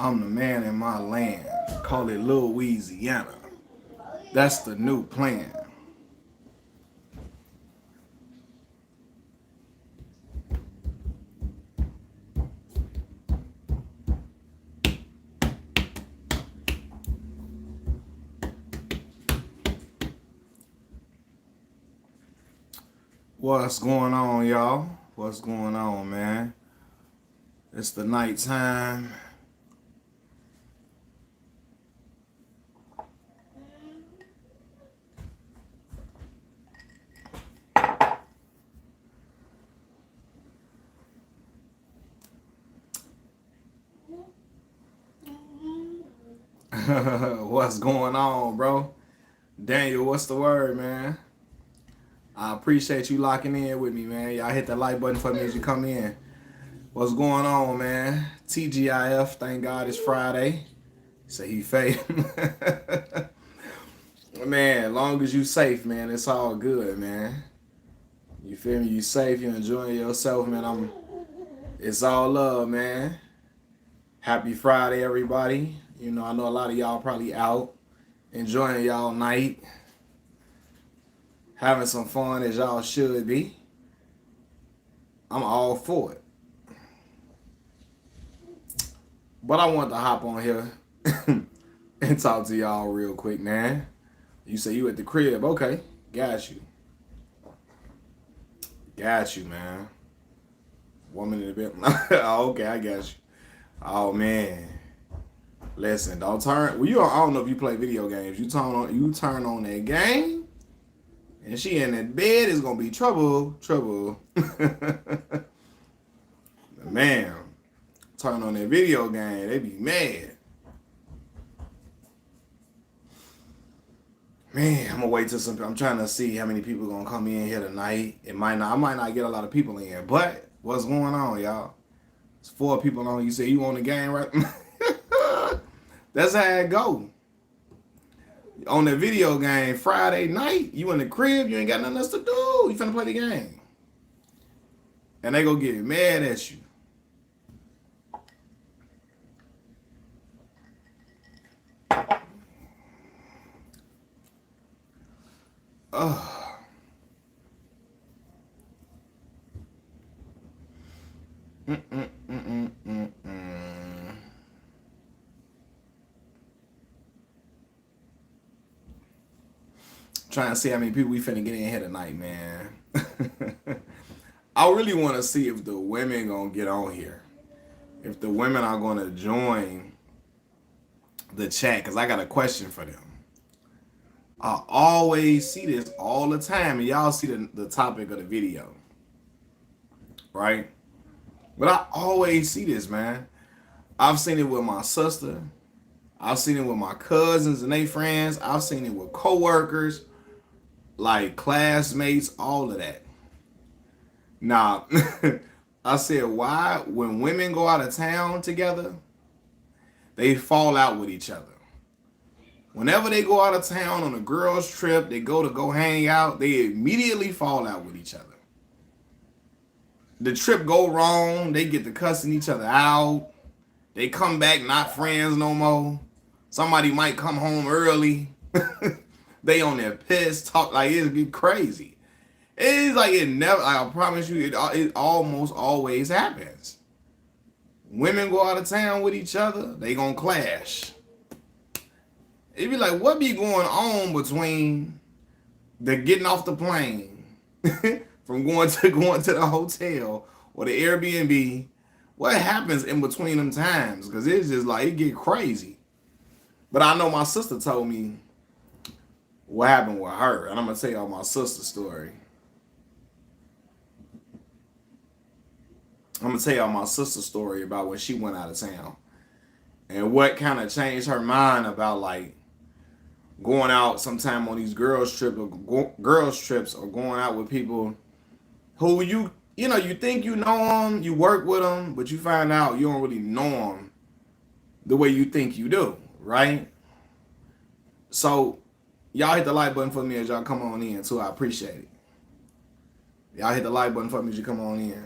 I'm the man in my land. Call it Louisiana. That's the new plan. What's going on, y'all? What's going on, man? It's the nighttime. What's going on, bro? Daniel, what's the word, man? I appreciate you locking in with me, man. Y'all hit that like button for me as you come in. What's going on, man? TGIF, thank God it's Friday. Say he fake. Man, long as you safe, man, it's all good, man. You feel me? You safe, you enjoying yourself, man. It's all love, man. Happy Friday, everybody. You know, I know a lot of y'all probably out enjoying y'all night, having some fun as y'all should be. I'm all for it. But I want to hop on here and talk to y'all real quick, man. You say you at the crib. Okay, got you. Got you, man. 1 minute a bit. Okay, I got you. Oh man. Listen, don't turn. Well, I don't know if you play video games. You turn on that game, and she in that bed, it's gonna be trouble. Man, turn on that video game, they be mad. Man, I'm gonna wait till I'm trying to see how many people gonna come in here tonight. I might not get a lot of people in, but what's going on, y'all? It's 4 people on. You say you on the game, right? That's how it go. On the video game, Friday night, you in the crib, you ain't got nothing else to do. You finna play the game. And they go get mad at you. Ugh. Trying to see how many people we finna get in here tonight, man. I really want to see if the women gonna get on here. If the women are gonna join the chat, because I got a question for them. I always see this all the time, and y'all see the topic of the video, right? But I always see this, man. I've seen it with my sister. I've seen it with my cousins and their friends. I've seen it with coworkers, like classmates, all of that. Now, I said, why? When women go out of town together, they fall out with each other. Whenever they go out of town on a girls' trip, they go hang out, they immediately fall out with each other. The trip go wrong, they get to cussing each other out. They come back not friends no more. Somebody might come home early. They on their piss, talk like it'd be crazy. It's like it never, I promise you, it almost always happens. Women go out of town with each other, they gonna clash. It'd be like, what be going on between the getting off the plane from going to the hotel or the Airbnb? What happens in between them times? Because it's just like, it get crazy. But I know my sister told me what happened with her, and I'm gonna tell y'all my sister's story. I'm gonna tell y'all my sister's story about when she went out of town and what kind of changed her mind about like going out sometime on these girls trips or going out with people who you think you know them, you work with them, but you find out you don't really know them the way you think you do, right? So y'all hit the like button for me as y'all come on in too. I appreciate it. Y'all hit the like button for me as you come on in.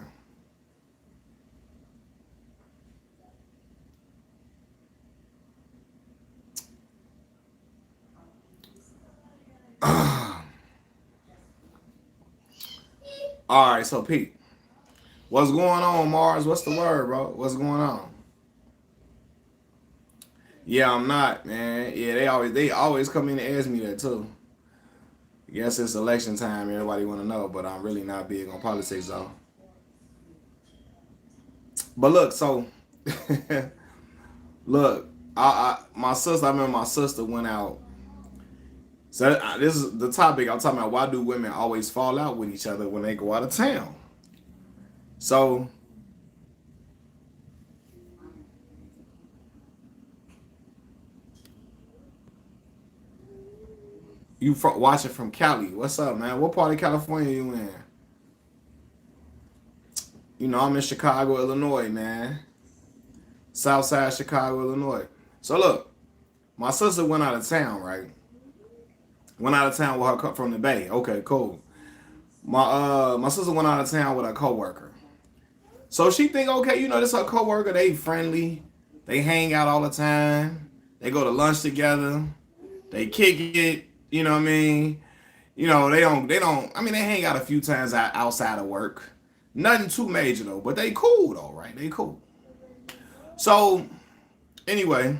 All right, so Pete, what's going on, Mars? What's the word, bro? What's going on? Yeah, I'm not, man. Yeah, they always come in and ask me that too. Yes, it's election time. Everybody want to know, but I'm really not big on politics, though. But look, so look, my sister. I remember my sister went out. So this is the topic I'm talking about. Why do women always fall out with each other when they go out of town? So watching from Cali. What's up, man? What part of California you in? You know, I'm in Chicago, Illinois, man. South side Chicago, Illinois. So look, my sister went out of town, right? Went out of town with her from the Bay. Okay, cool. My sister went out of town with her coworker. So she think, okay, you know, this her coworker, they friendly, they hang out all the time, they go to lunch together, they kick it, you know what I mean? You know, I mean, they hang out a few times outside of work. Nothing too major though, but they cool though, right? They cool. So anyway,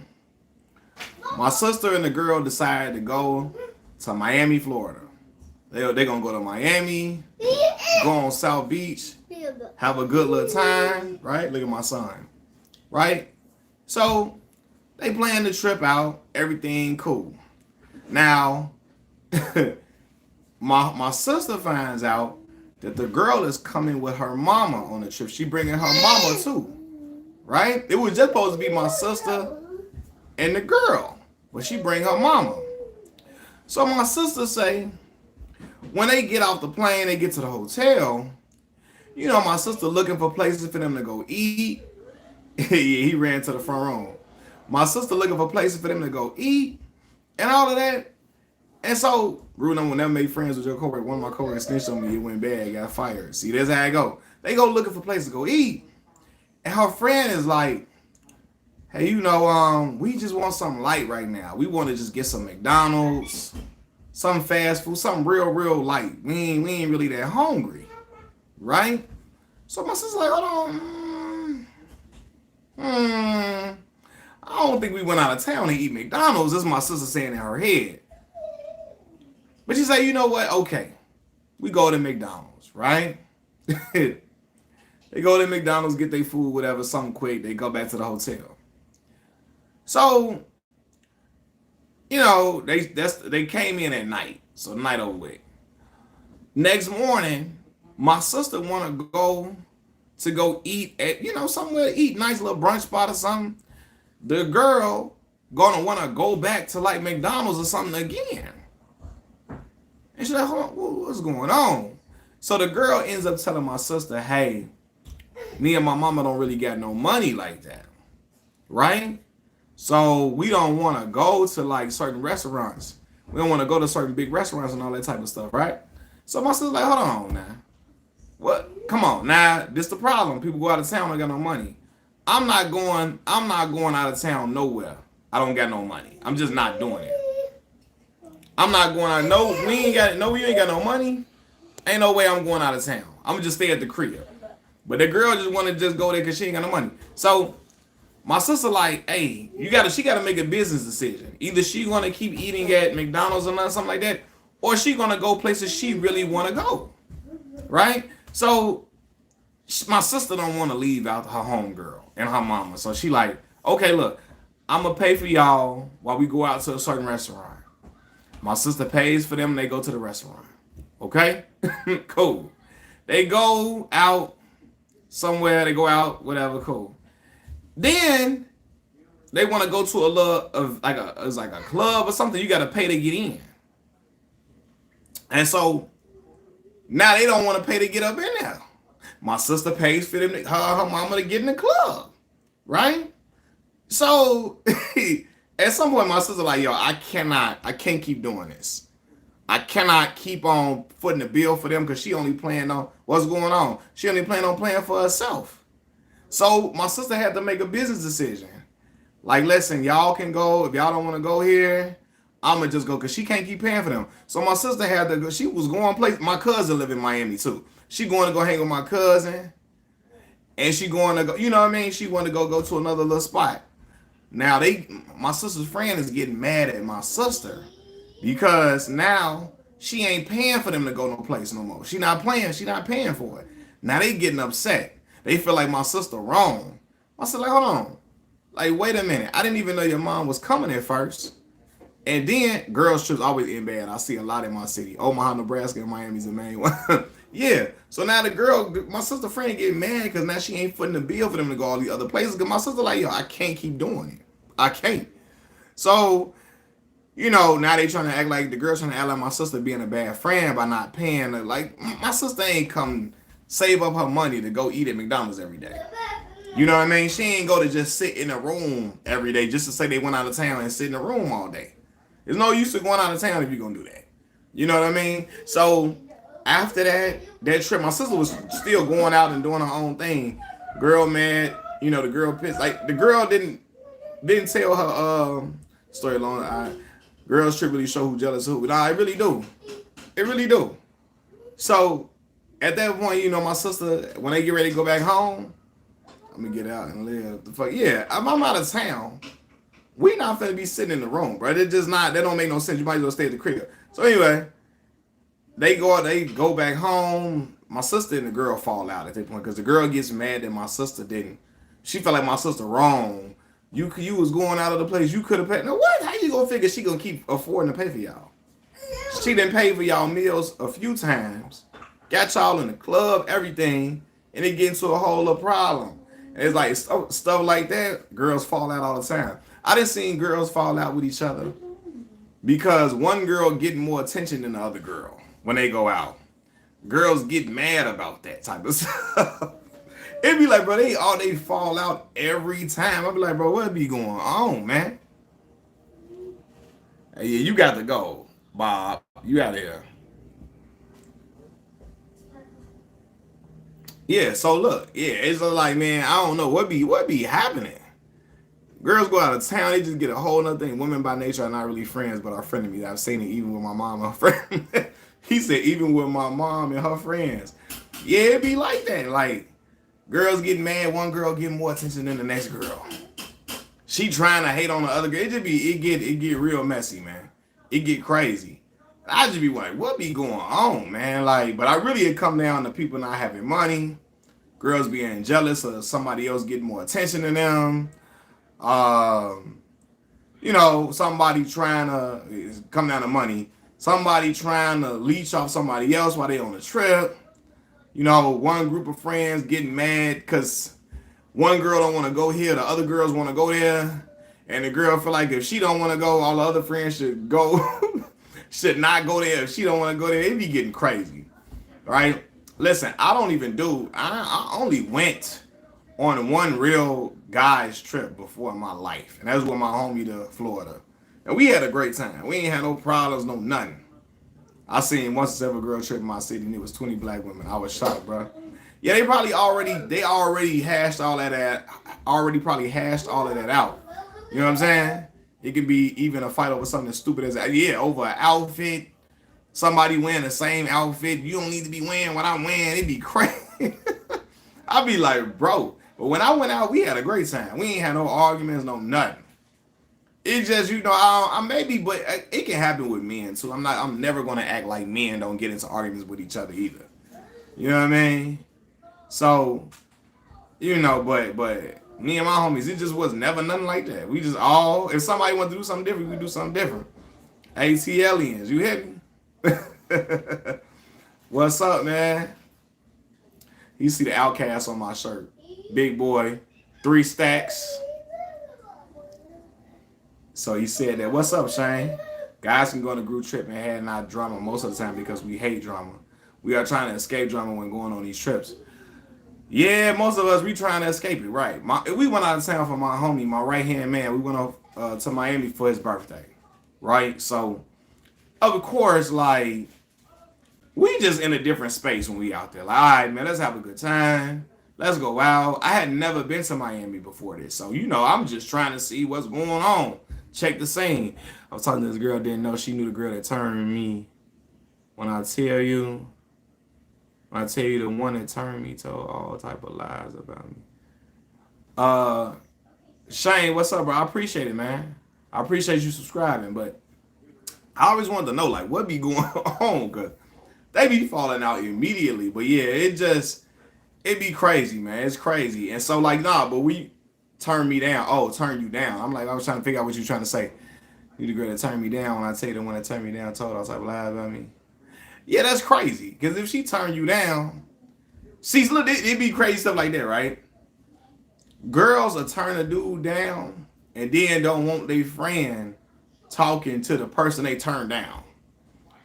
my sister and the girl decided to go to Miami, Florida. They gonna go to Miami, go on South Beach, have a good little time, right? Look at my son, right? So they plan the trip out, everything cool. Now, my sister finds out that the girl is coming with her mama on the trip. She bringing her mama too, right? It was just supposed to be my sister and the girl, but she bring her mama. So my sister say, when they get off the plane, they get to the hotel. You know, my sister looking for places for them to go eat. Yeah, he ran to the front room. My sister looking for places for them to go eat and all of that. And so, Bruno will never make friends with your coworker. One of my coworkers snitched on me. It went bad. Got fired. See, that's how it go. They go looking for places to go eat. And her friend is like, hey, you know, we just want something light right now. We want to just get some McDonald's, some fast food, something real light. We ain't really that hungry, right? So my sister's like, hold on. I don't think we went out of town to eat McDonald's. This is my sister saying in her head. But she say, you know what? Okay, we go to McDonald's, right? They go to McDonald's, get their food, whatever, something quick. They go back to the hotel. So, you know, they came in at night, so night over with. Next morning, my sister want to go eat at, you know, somewhere to eat, nice little brunch spot or something. The girl gonna want to go back to like McDonald's or something again. And she's like, hold on, what's going on? So the girl ends up telling my sister, hey, me and my mama don't really got no money like that, right? So we don't want to go to like certain restaurants. We don't want to go to certain big restaurants and all that type of stuff, right? So my sister's like, hold on now. What? Come on. Now, this the problem. People go out of town, don't got no money. I'm not going out of town nowhere. I don't got no money. I'm just not doing it. I'm not going out. No, we ain't got no money. Ain't no way I'm going out of town. I'm gonna just stay at the crib. But the girl just wanna just go there because she ain't got no money. So my sister like, hey, she gotta make a business decision. Either she gonna keep eating at McDonald's or something like that, or she gonna go places she really wanna go. Right? So my sister don't want to leave out her homegirl and her mama. So she like, okay, look, I'm gonna pay for y'all while we go out to a certain restaurant. My sister pays for them and they go to the restaurant. Okay? Cool. They go out somewhere, they go out, whatever, cool. Then they want to go to it's like a club or something. You got to pay to get in. And so now they don't want to pay to get up in there. My sister pays for them, her mama to get in the club, right? So at some point, my sister like, yo, I can't keep doing this. I cannot keep on footing the bill for them because she only playing on what's going on. She only planning on playing for herself. So my sister had to make a business decision. Like, listen, y'all can go if y'all don't want to go here. I'ma just go because she can't keep paying for them. So my sister had to go. She was going place. My cousin live in Miami too. She going to go hang with my cousin, and she going to go. You know what I mean? She want to go to another little spot. Now my sister's friend is getting mad at my sister because now she ain't paying for them to go no place no more. She not playing. She not paying for it. Now they getting upset. They feel like my sister wrong. I said, like, hold on. Like, wait a minute. I didn't even know your mom was coming at first. And then girls trips always end bad. I see a lot in my city. Omaha, Nebraska, and Miami's the main one. Yeah. So now the girl, my sister friend, get mad because now she ain't footing the bill for them to go all these other places. Because my sister like, yo, I can't keep doing it. I can't. So, now they trying to act like the girls trying to act like my sister being a bad friend by not paying her. Like, my sister ain't come save up her money to go eat at McDonald's every day. You know what I mean? She ain't go to just sit in a room every day just to say they went out of town and sit in a room all day. There's no use to going out of town if you're going to do that. You know what I mean? So after that trip, my sister was still going out and doing her own thing. Girl mad, the girl pissed. Like the girl didn't tell her story long. Girls trip really show who jealous who. Nah, it really do. It really do. So at that point, my sister, when they get ready to go back home, I'm gonna get out and live. The fuck yeah, I'm out of town. We not finna be sitting in the room, bro. It just not. That don't make no sense. You might as well stay at the crib. So anyway, they go back home. My sister and the girl fall out at that point because the girl gets mad that my sister didn't. She felt like my sister wrong. You was going out of the place. You could have paid. Now what? How you gonna figure she gonna keep affording to pay for y'all? She didn't pay for y'all meals a few times. Got y'all in the club, everything, and it get into a whole little problem. And it's like stuff like that. Girls fall out all the time. I done seen girls fall out with each other because one girl getting more attention than the other girl when they go out. Girls get mad about that type of stuff. It'd be like, bro, they fall out every time. I'd be like, bro, what be going on, man? Hey, yeah, you got to go, Bob. You out of here. Yeah, so look, yeah, it's like, man, I don't know what be happening. Girls go out of town, they just get a whole nother thing. Women by nature are not really friends, but are frenemies. I've seen it even with my mom and her friend. He said even with my mom and her friends. Yeah, it be like that. Like, girls getting mad, one girl getting more attention than the next girl. She trying to hate on the other girl. It get real messy, man. It get crazy. I just be like, what be going on, man? Like, but I really it come down to people not having money, girls being jealous of somebody else getting more attention than them. Somebody trying to come down to money. Somebody trying to leech off somebody else while they on a trip. One group of friends getting mad because one girl don't want to go here, the other girls want to go there, and the girl feel like if she don't want to go, all the other friends should go, should not go there. If she don't want to go there, it be getting crazy, right? Listen, I only went on one real guy's trip before in my life, and that was with my homie to Florida, and we had a great time. We ain't had no problems, no nothing. I seen once a ever girl trip in my city, and it was 20 black women. I was shocked, bro. Yeah, they already hashed all that out. You know what I'm saying? It could be even a fight over something as stupid as over an outfit. Somebody wearing the same outfit. You don't need to be wearing what I'm wearing. It'd be crazy. I'd be like, bro. But when I went out, we had a great time. We ain't had no arguments, no nothing. It just, I maybe, but it can happen with men too. I'm never gonna act like men don't get into arguments with each other either. You know what I mean? So, but me and my homies, it just was never nothing like that. We just if somebody want to do something different, we do something different. AT aliens, you hit me? What's up, man? You see the Outcast on my shirt. Big boy, 3 stacks. So he said that, what's up, Shane? Guys can go on a group trip and have not drama most of the time because we hate drama. We are trying to escape drama when going on these trips. Yeah, most of us, we trying to escape it, right? We went out of town for my homie, my right-hand man. We went off to Miami for his birthday, right? So, of course, like, we just in a different space when we out there. Like, all right, man, let's have a good time. Let's go out. I had never been to Miami before this. So, I'm just trying to see what's going on. Check the scene. I was talking to this girl, didn't know she knew the girl that turned me. When I tell you, the one that turned me told all type of lies about me. Uh, Shane, what's up, bro? I appreciate it, man. I appreciate you subscribing, but I always wanted to know, like, what be going on, cause they be falling out immediately. But yeah, it be crazy, man. It's crazy. And so like, nah, but we turn me down. Oh, turn you down. I'm like, I was trying to figure out what you trying to say. You the girl that turned me down. When I tell you the one that turned me down told all type of lies about me. Yeah, that's crazy. Because if she turned you down, see, look, it be crazy stuff like that, right? Girls will turn a dude down and then don't want their friend talking to the person they turned down.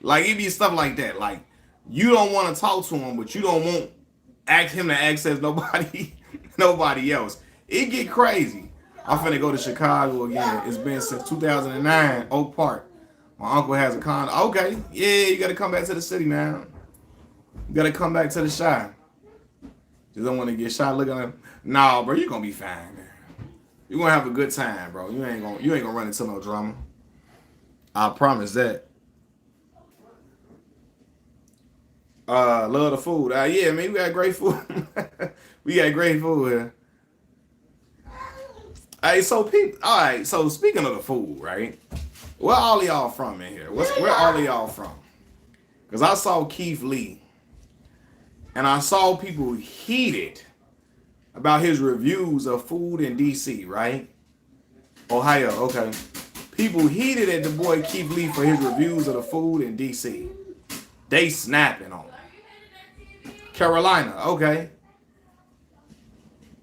Like, it be stuff like that. Like, you don't want to talk to him, but you don't want him to access nobody else. It get crazy. I'm finna go to Chicago again. It's been since 2009, Oak Park. My uncle has a condo. Okay, yeah, you gotta come back to the city, man. You gotta come back to the Chi. Just don't want to get shot. Look at him. Nah, bro, you gonna be fine, man. You gonna have a good time, bro. You ain't gonna run into no drama. I promise that. Love the food. Yeah, man, we got great food. We got great food here. Hey, so people. All right. So speaking of the food, right? Where all of y'all from in here? Where all of y'all from? Because I saw Keith Lee, and I saw people heated about his reviews of food in DC, right? Ohio, okay. People heated at the boy Keith Lee for his reviews of the food in DC. They snapping on him. Carolina, okay.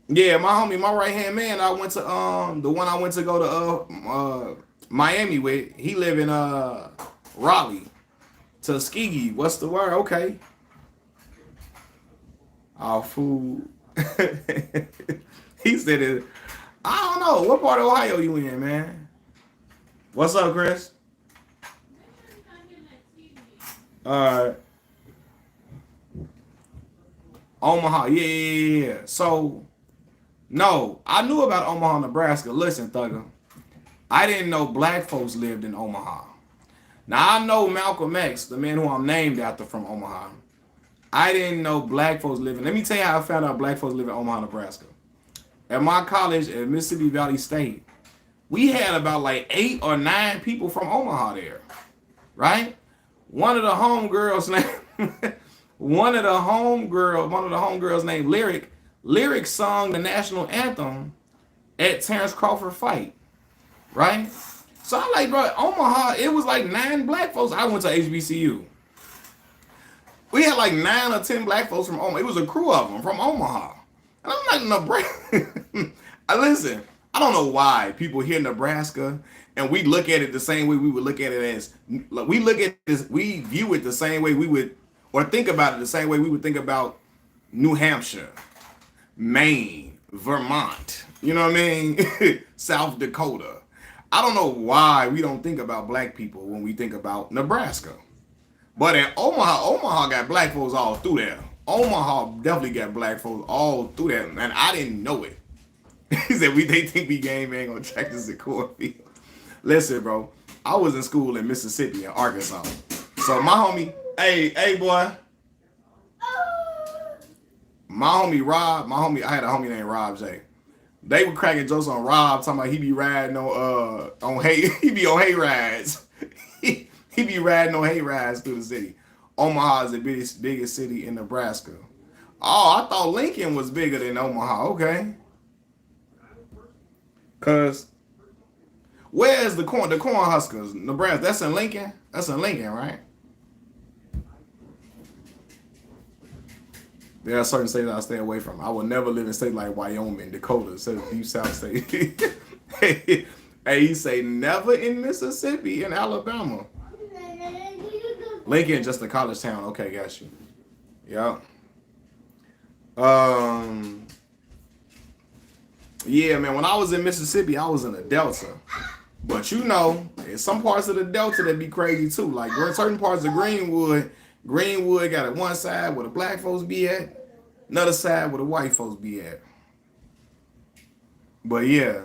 Yeah, my homie, my right hand man, I went to the one I went to go to Miami with. He live in Raleigh, Tuskegee. What's the word? Okay. Our food. He said it. I don't know. What part of Ohio you in, man? What's up, Chris? Omaha. Yeah. So, no, I knew about Omaha, Nebraska. Listen, Thugger. I didn't know black folks lived in Omaha. Now, I know Malcolm X, the man who I'm named after from Omaha. I didn't know black folks living. Let me tell you how I found out black folks live in Omaha, Nebraska. At my college at Mississippi Valley State, we had about like 8 or 9 people from Omaha there, right? One of the homegirls named Lyric. Lyric sung the national anthem at Terrence Crawford fight, right? So I'm like, bro, Omaha, it was like 9 black folks. I went to HBCU. We had like 9 or 10 black folks from Omaha. It was a crew of them from Omaha. And I'm like, Nebraska. Listen, I don't know why people hear Nebraska and we look at it the same way we would look at it as, we look at this, we view it the same way we would, or think about it the same way we would think about New Hampshire, Maine, Vermont, you know what I mean? South Dakota. I don't know why we don't think about black people when we think about Nebraska. But in Omaha got black folks all through there. Omaha definitely got black folks all through there, and I didn't know it. He said they think we game ain't gonna check this at Cornfield. Listen, bro, I was in school in Mississippi and Arkansas. So my homie, hey boy. I had a homie named Rob J. They were cracking jokes on Rob, talking about he be riding on he be on hay rides. He be riding on hay rides through the city. Omaha is the biggest city in Nebraska. Oh, I thought Lincoln was bigger than Omaha. Okay. Cause where's the corn huskers? Nebraska. That's in Lincoln. That's in Lincoln, right? There are certain states I stay away from. I will never live in a state like Wyoming, Dakota, so deep South state. Hey, he say never in Mississippi and Alabama. Lincoln, just a college town. Okay, got you. Yeah. Yeah, man. When I was in Mississippi, I was in the Delta. But you know, in some parts of the Delta that be crazy too. Like certain parts of Greenwood got at one side where the black folks be at, another side where the white folks be at. But yeah.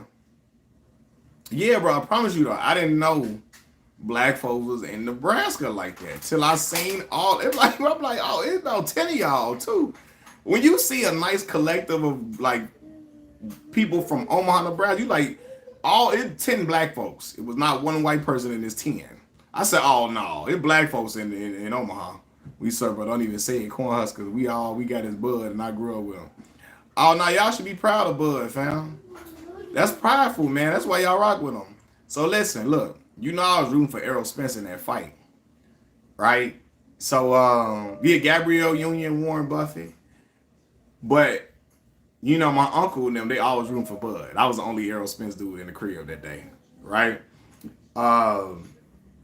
Yeah, bro, I promise you though, I didn't know black folks was in Nebraska like that till I seen all. It's like I'm like, oh, it's about 10 of y'all too. When you see a nice collective of like people from Omaha, Nebraska, you like all it 10 black folks. It was not one white person in this 10. I said, oh no, it's black folks in Omaha. We serve, but don't even say it, Cornhuskers. We got his Bud, and I grew up with him. Oh no, y'all should be proud of Bud, fam. That's prideful, man. That's why y'all rock with him. So listen, look, you know I was rooting for Errol Spence in that fight, right? So yeah, Gabrielle Union, Warren Buffett, but you know my uncle and them, they always rooting for Bud. I was the only Errol Spence dude in the crib that day, right? Um,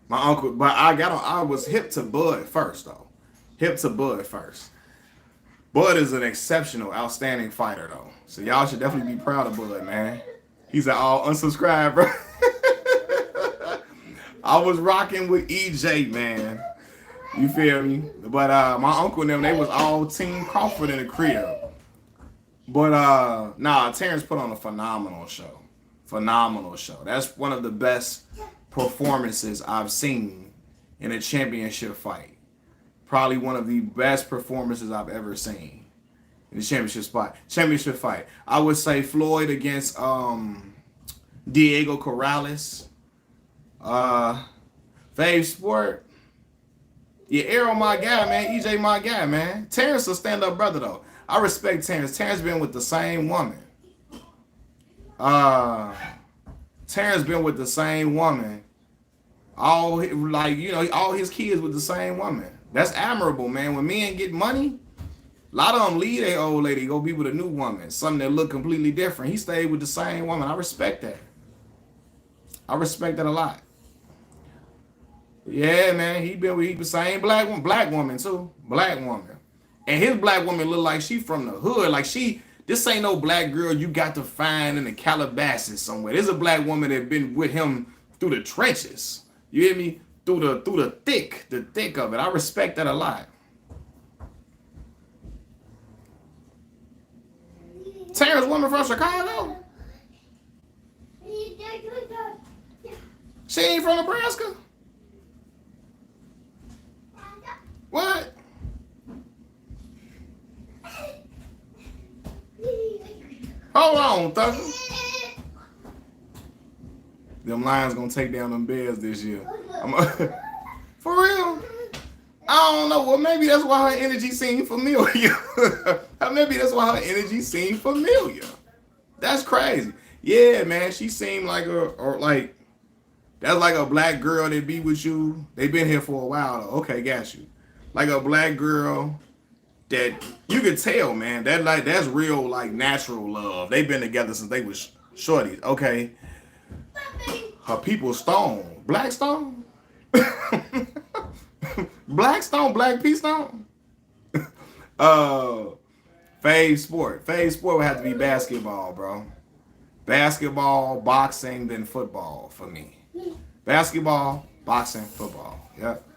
my uncle, but I was hip to Bud first though, hip to Bud first. Bud is an exceptional, outstanding fighter though, so y'all should definitely be proud of Bud, man. He's an all unsubscribe, bro. I was rocking with EJ, man. You feel me? But my uncle and them, they was all Team Crawford in the crib. But nah, Terrence put on a phenomenal show. Phenomenal show. That's one of the best performances I've seen in a championship fight. Probably one of the best performances I've ever seen in the championship fight. I would say Floyd against Diego Corrales. Fave Sport. Yeah, Arrow my guy, man. EJ my guy, man. Terrence a stand-up brother though. I respect Terrence. Terrence been with the same woman. Uh Terrence been with the same woman. All like, you know, all his kids with the same woman. That's admirable, man. When men get money, a lot of them leave their old lady, go be with a new woman, something that look completely different. He stayed with the same woman. I respect that. I respect that a lot. Yeah, man. He been with the same black woman too. Black woman. And his black woman look like she from the hood. Like this ain't no black girl you got to find in the Calabasas somewhere. This is a black woman that been with him through the trenches. You hear me? Through the thick of it. I respect that a lot. Terrence woman from Chicago? She ain't from Nebraska? What? Hold on, Thugger. Them Lions gonna take down them Bears this year. For real? I don't know. Well, maybe that's why her energy seemed familiar. Maybe that's why her energy seemed familiar. That's crazy. Yeah, man. She seemed like that's like a black girl that be with you. They been here for a while though. Okay, got you. Like a black girl that you could tell, man. That's real, like natural love. They've been together since they was shorties. Okay. Her people Stone. Black Stone? Black Stone, Black P Stone? Fave Sport. Fave Sport would have to be basketball, bro. Basketball, boxing, then football for me. Basketball, boxing, football. Yep.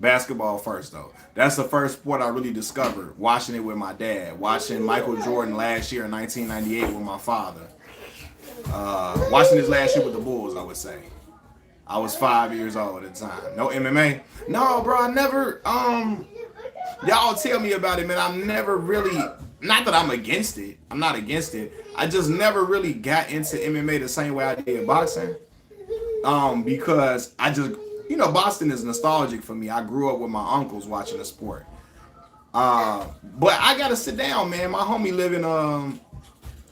Basketball first though. That's the first sport I really discovered. Watching it with my dad. Watching Michael Jordan last year in 1998 with my father. Watching his last year with the Bulls, I would say. I was 5 years old at the time. No MMA? No, bro, I never, y'all tell me about it, man. I'm never really, not that I'm against it. I'm not against it. I just never really got into MMA the same way I did boxing. Because I just, Boston is nostalgic for me. I grew up with my uncles watching the sport. But I gotta sit down, man. My homie live in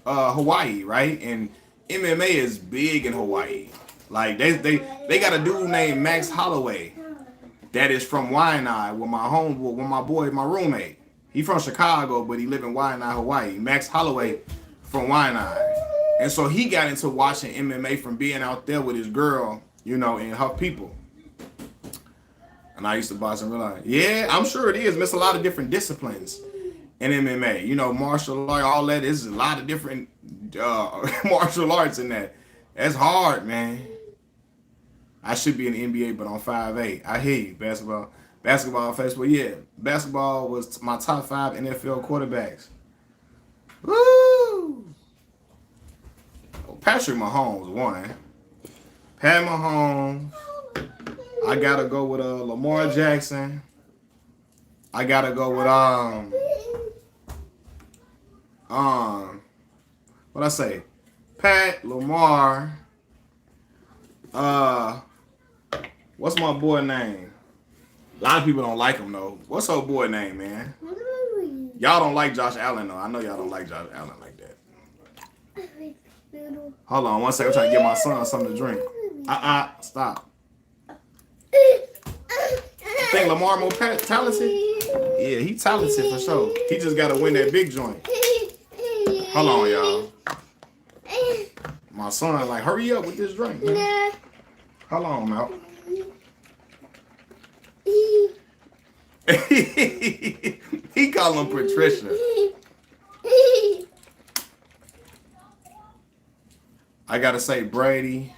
Hawaii, right? And MMA is big in Hawaii. Like they got a dude named Max Holloway that is from Waianae with my boy, my roommate. He from Chicago, but he live in Waianae, Hawaii. Max Holloway from Waianae. And so he got into watching MMA from being out there with his girl, and her people. And I used to box and realize, yeah, I'm sure it is. It's a lot of different disciplines in MMA. Martial art, all that is a lot of different martial arts in that. That's hard, man. I should be in the NBA, but I'm 5'8". I hear you, basketball, Facebook. Yeah, basketball was my top 5 NFL quarterbacks. Woo! Patrick Mahomes won. Pat Mahomes. I gotta go with Lamar Jackson. I gotta go with what I say? Pat, Lamar. What's my boy name? A lot of people don't like him though. What's her boy name, man? Y'all don't like Josh Allen though. I know y'all don't like Josh Allen like that. Hold on 1 second. I'm trying to get my son something to drink. Stop. You think Lamar more talented? Yeah, he talented for sure. He just gotta win that big joint. Hold on, y'all. My son, like, hurry up with this drink, man. Hold on, Mal. He call him Patricia. I gotta say Brady.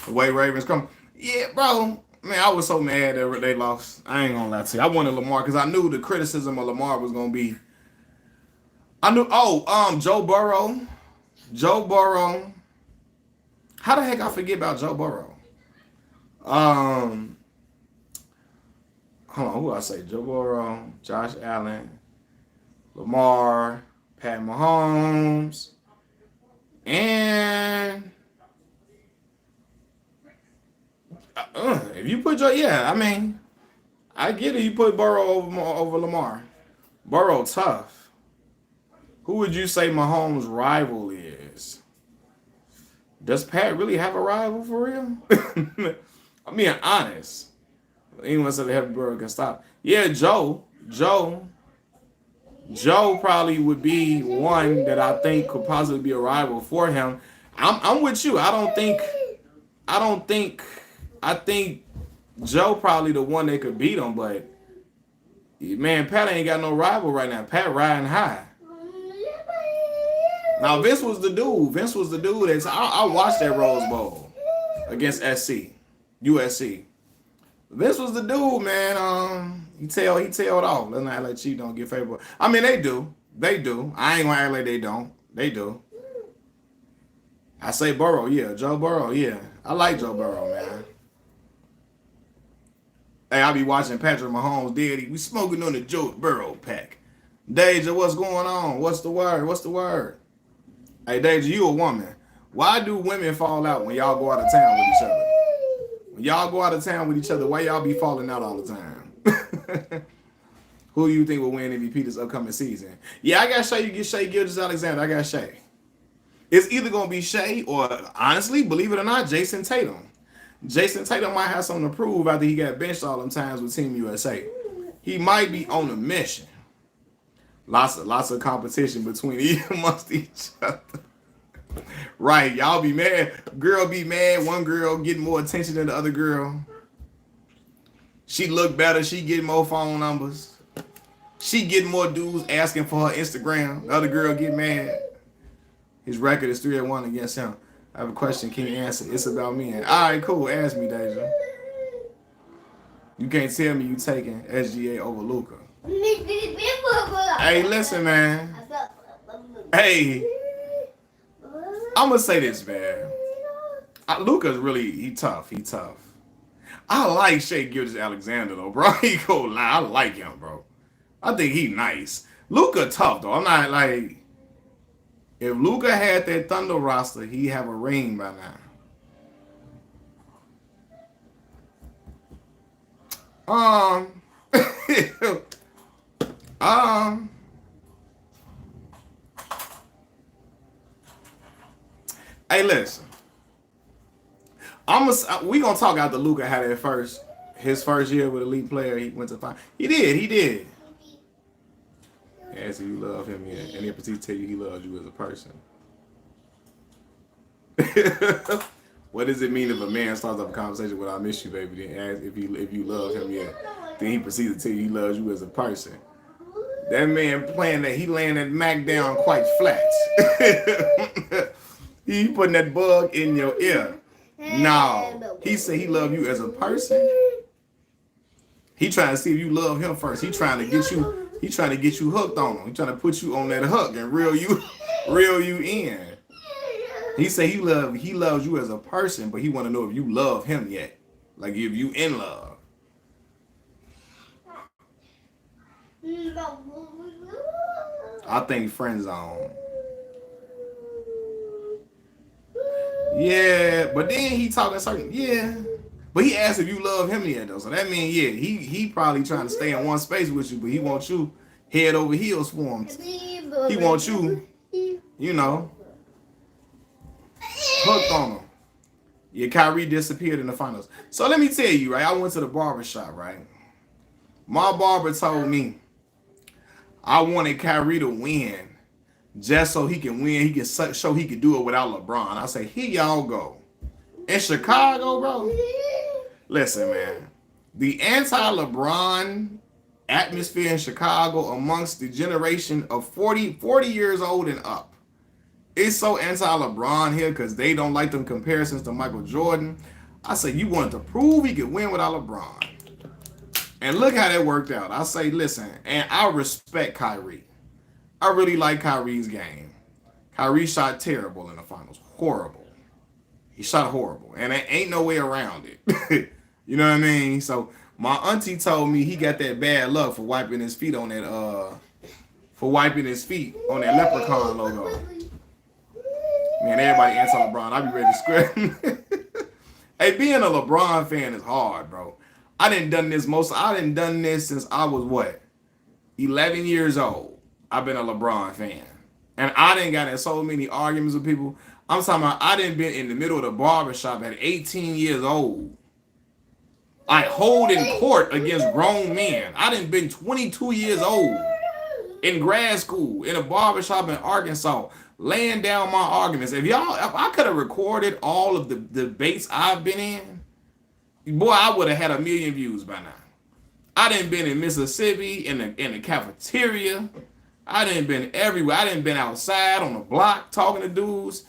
The way Ravens come. Yeah, bro. Man, I was so mad that they lost. I ain't gonna lie to you. I wanted Lamar because I knew the criticism of Lamar was gonna be. I knew. Joe Burrow. Joe Burrow. How the heck I forget about Joe Burrow? Hold on. Who I say? Joe Burrow, Josh Allen, Lamar, Pat Mahomes, and. If you put I mean, I get it. You put Burrow over Lamar. Burrow tough. Who would you say Mahomes' rival is? Does Pat really have a rival for real? I'm being honest. Anyone said the heavy Burrow can stop. Yeah, Joe probably would be one that I think could possibly be a rival for him. I'm with you. I think Joe probably the one that could beat him, but man, Pat ain't got no rival right now. Pat riding high. Now Vince was the dude. That's I watched that Rose Bowl against USC. Vince was the dude, man. He tailed off. Let's not act like Chiefs don't get favorable. I mean, they do. I ain't gonna act like they don't. They do. I say Burrow, yeah. Joe Burrow, yeah. I like Joe Burrow, man. Hey, I be watching Patrick Mahomes, Daddy. We smoking on the Joe Burrow pack. Deja, what's going on? What's the word? Hey, Deja, you a woman. Why do women fall out when y'all go out of town with each other? When y'all go out of town with each other, why y'all be falling out all the time? Who do you think will win MVP this upcoming season? Yeah, I got Shai. You get Shai Gilgeous-Alexander. I got Shai. It's either going to be Shai or, honestly, believe it or not, Jason Tatum. Jason Tatum might have something to prove after he got benched all them times with Team USA. He might be on a mission. Lots of competition amongst each other. Right, y'all be mad. Girl be mad. One girl getting more attention than the other girl. She look better. She getting more phone numbers. She getting more dudes asking for her Instagram. The other girl get mad. His record is 3-1 against him. I have a question. Can you answer? It's about me. All right, cool. Ask me, Deja. You can't tell me you taking SGA over Luka. Hey, listen, man. Hey, I'm gonna say this, man. Luka's he tough. I like Shai Gilgeous-Alexander though, bro. He go lie. I like him, bro. I think he nice. Luka tough though. I'm not like. If Luka had that Thunder roster, he'd have a ring by now. Hey, listen. We gonna talk after Luka had his first year with elite player. He went to final. He did. Ask if you love him yet, and if he tell you he loves you as a person. What does it mean if a man starts up a conversation with "I miss you, baby"? Then ask if you love him yet. Then he proceeds to tell you he loves you as a person. That man playing that he laying that Mac down quite flat. He putting that bug in your ear. No, he said he love you as a person. He trying to see if you love him first. He trying to get you. He trying to get you hooked on him. He trying to put you on that hook and reel you in. He say he loves you as a person, but he want to know if you love him yet. Like if you in love. I think friend zone. Yeah, but then he talking certain, yeah. But he asked if you love him yet though. So that means, yeah, he probably trying to stay in one space with you, but he wants you head over heels for him. He wants you, you know, hooked on him. Yeah, Kyrie disappeared in the finals. So let me tell you, right? I went to the barber shop, right? My barber told me I wanted Kyrie to win just so he can win. He can show he can do it without LeBron. I say, here y'all go. In Chicago, bro. Listen, man. The anti-LeBron atmosphere in Chicago amongst the generation of 40 years old and up. It's so anti-LeBron here because they don't like them comparisons to Michael Jordan. I say, you wanted to prove he could win without LeBron. And look how that worked out. I say, listen, and I respect Kyrie. I really like Kyrie's game. Kyrie shot terrible in the finals. Horrible. He shot horrible. And there ain't no way around it. You know what I mean? So my auntie told me he got that bad luck for wiping his feet on that leprechaun logo. Man, everybody answer LeBron. I be ready to script. Hey, being a LeBron fan is hard, bro. I done done this since I was what? 11 years old. I've been a LeBron fan. And I didn't got in so many arguments with people. I'm talking about I didn't been in the middle of the barbershop at 18 years old. Like holding court against grown men. I done been 22 years old in grad school in a barbershop in Arkansas, laying down my arguments. If I could have recorded all of the debates I've been in, boy, I would have had 1 million views by now. I done been in Mississippi in the cafeteria. I done been everywhere. I done been outside on the block talking to dudes.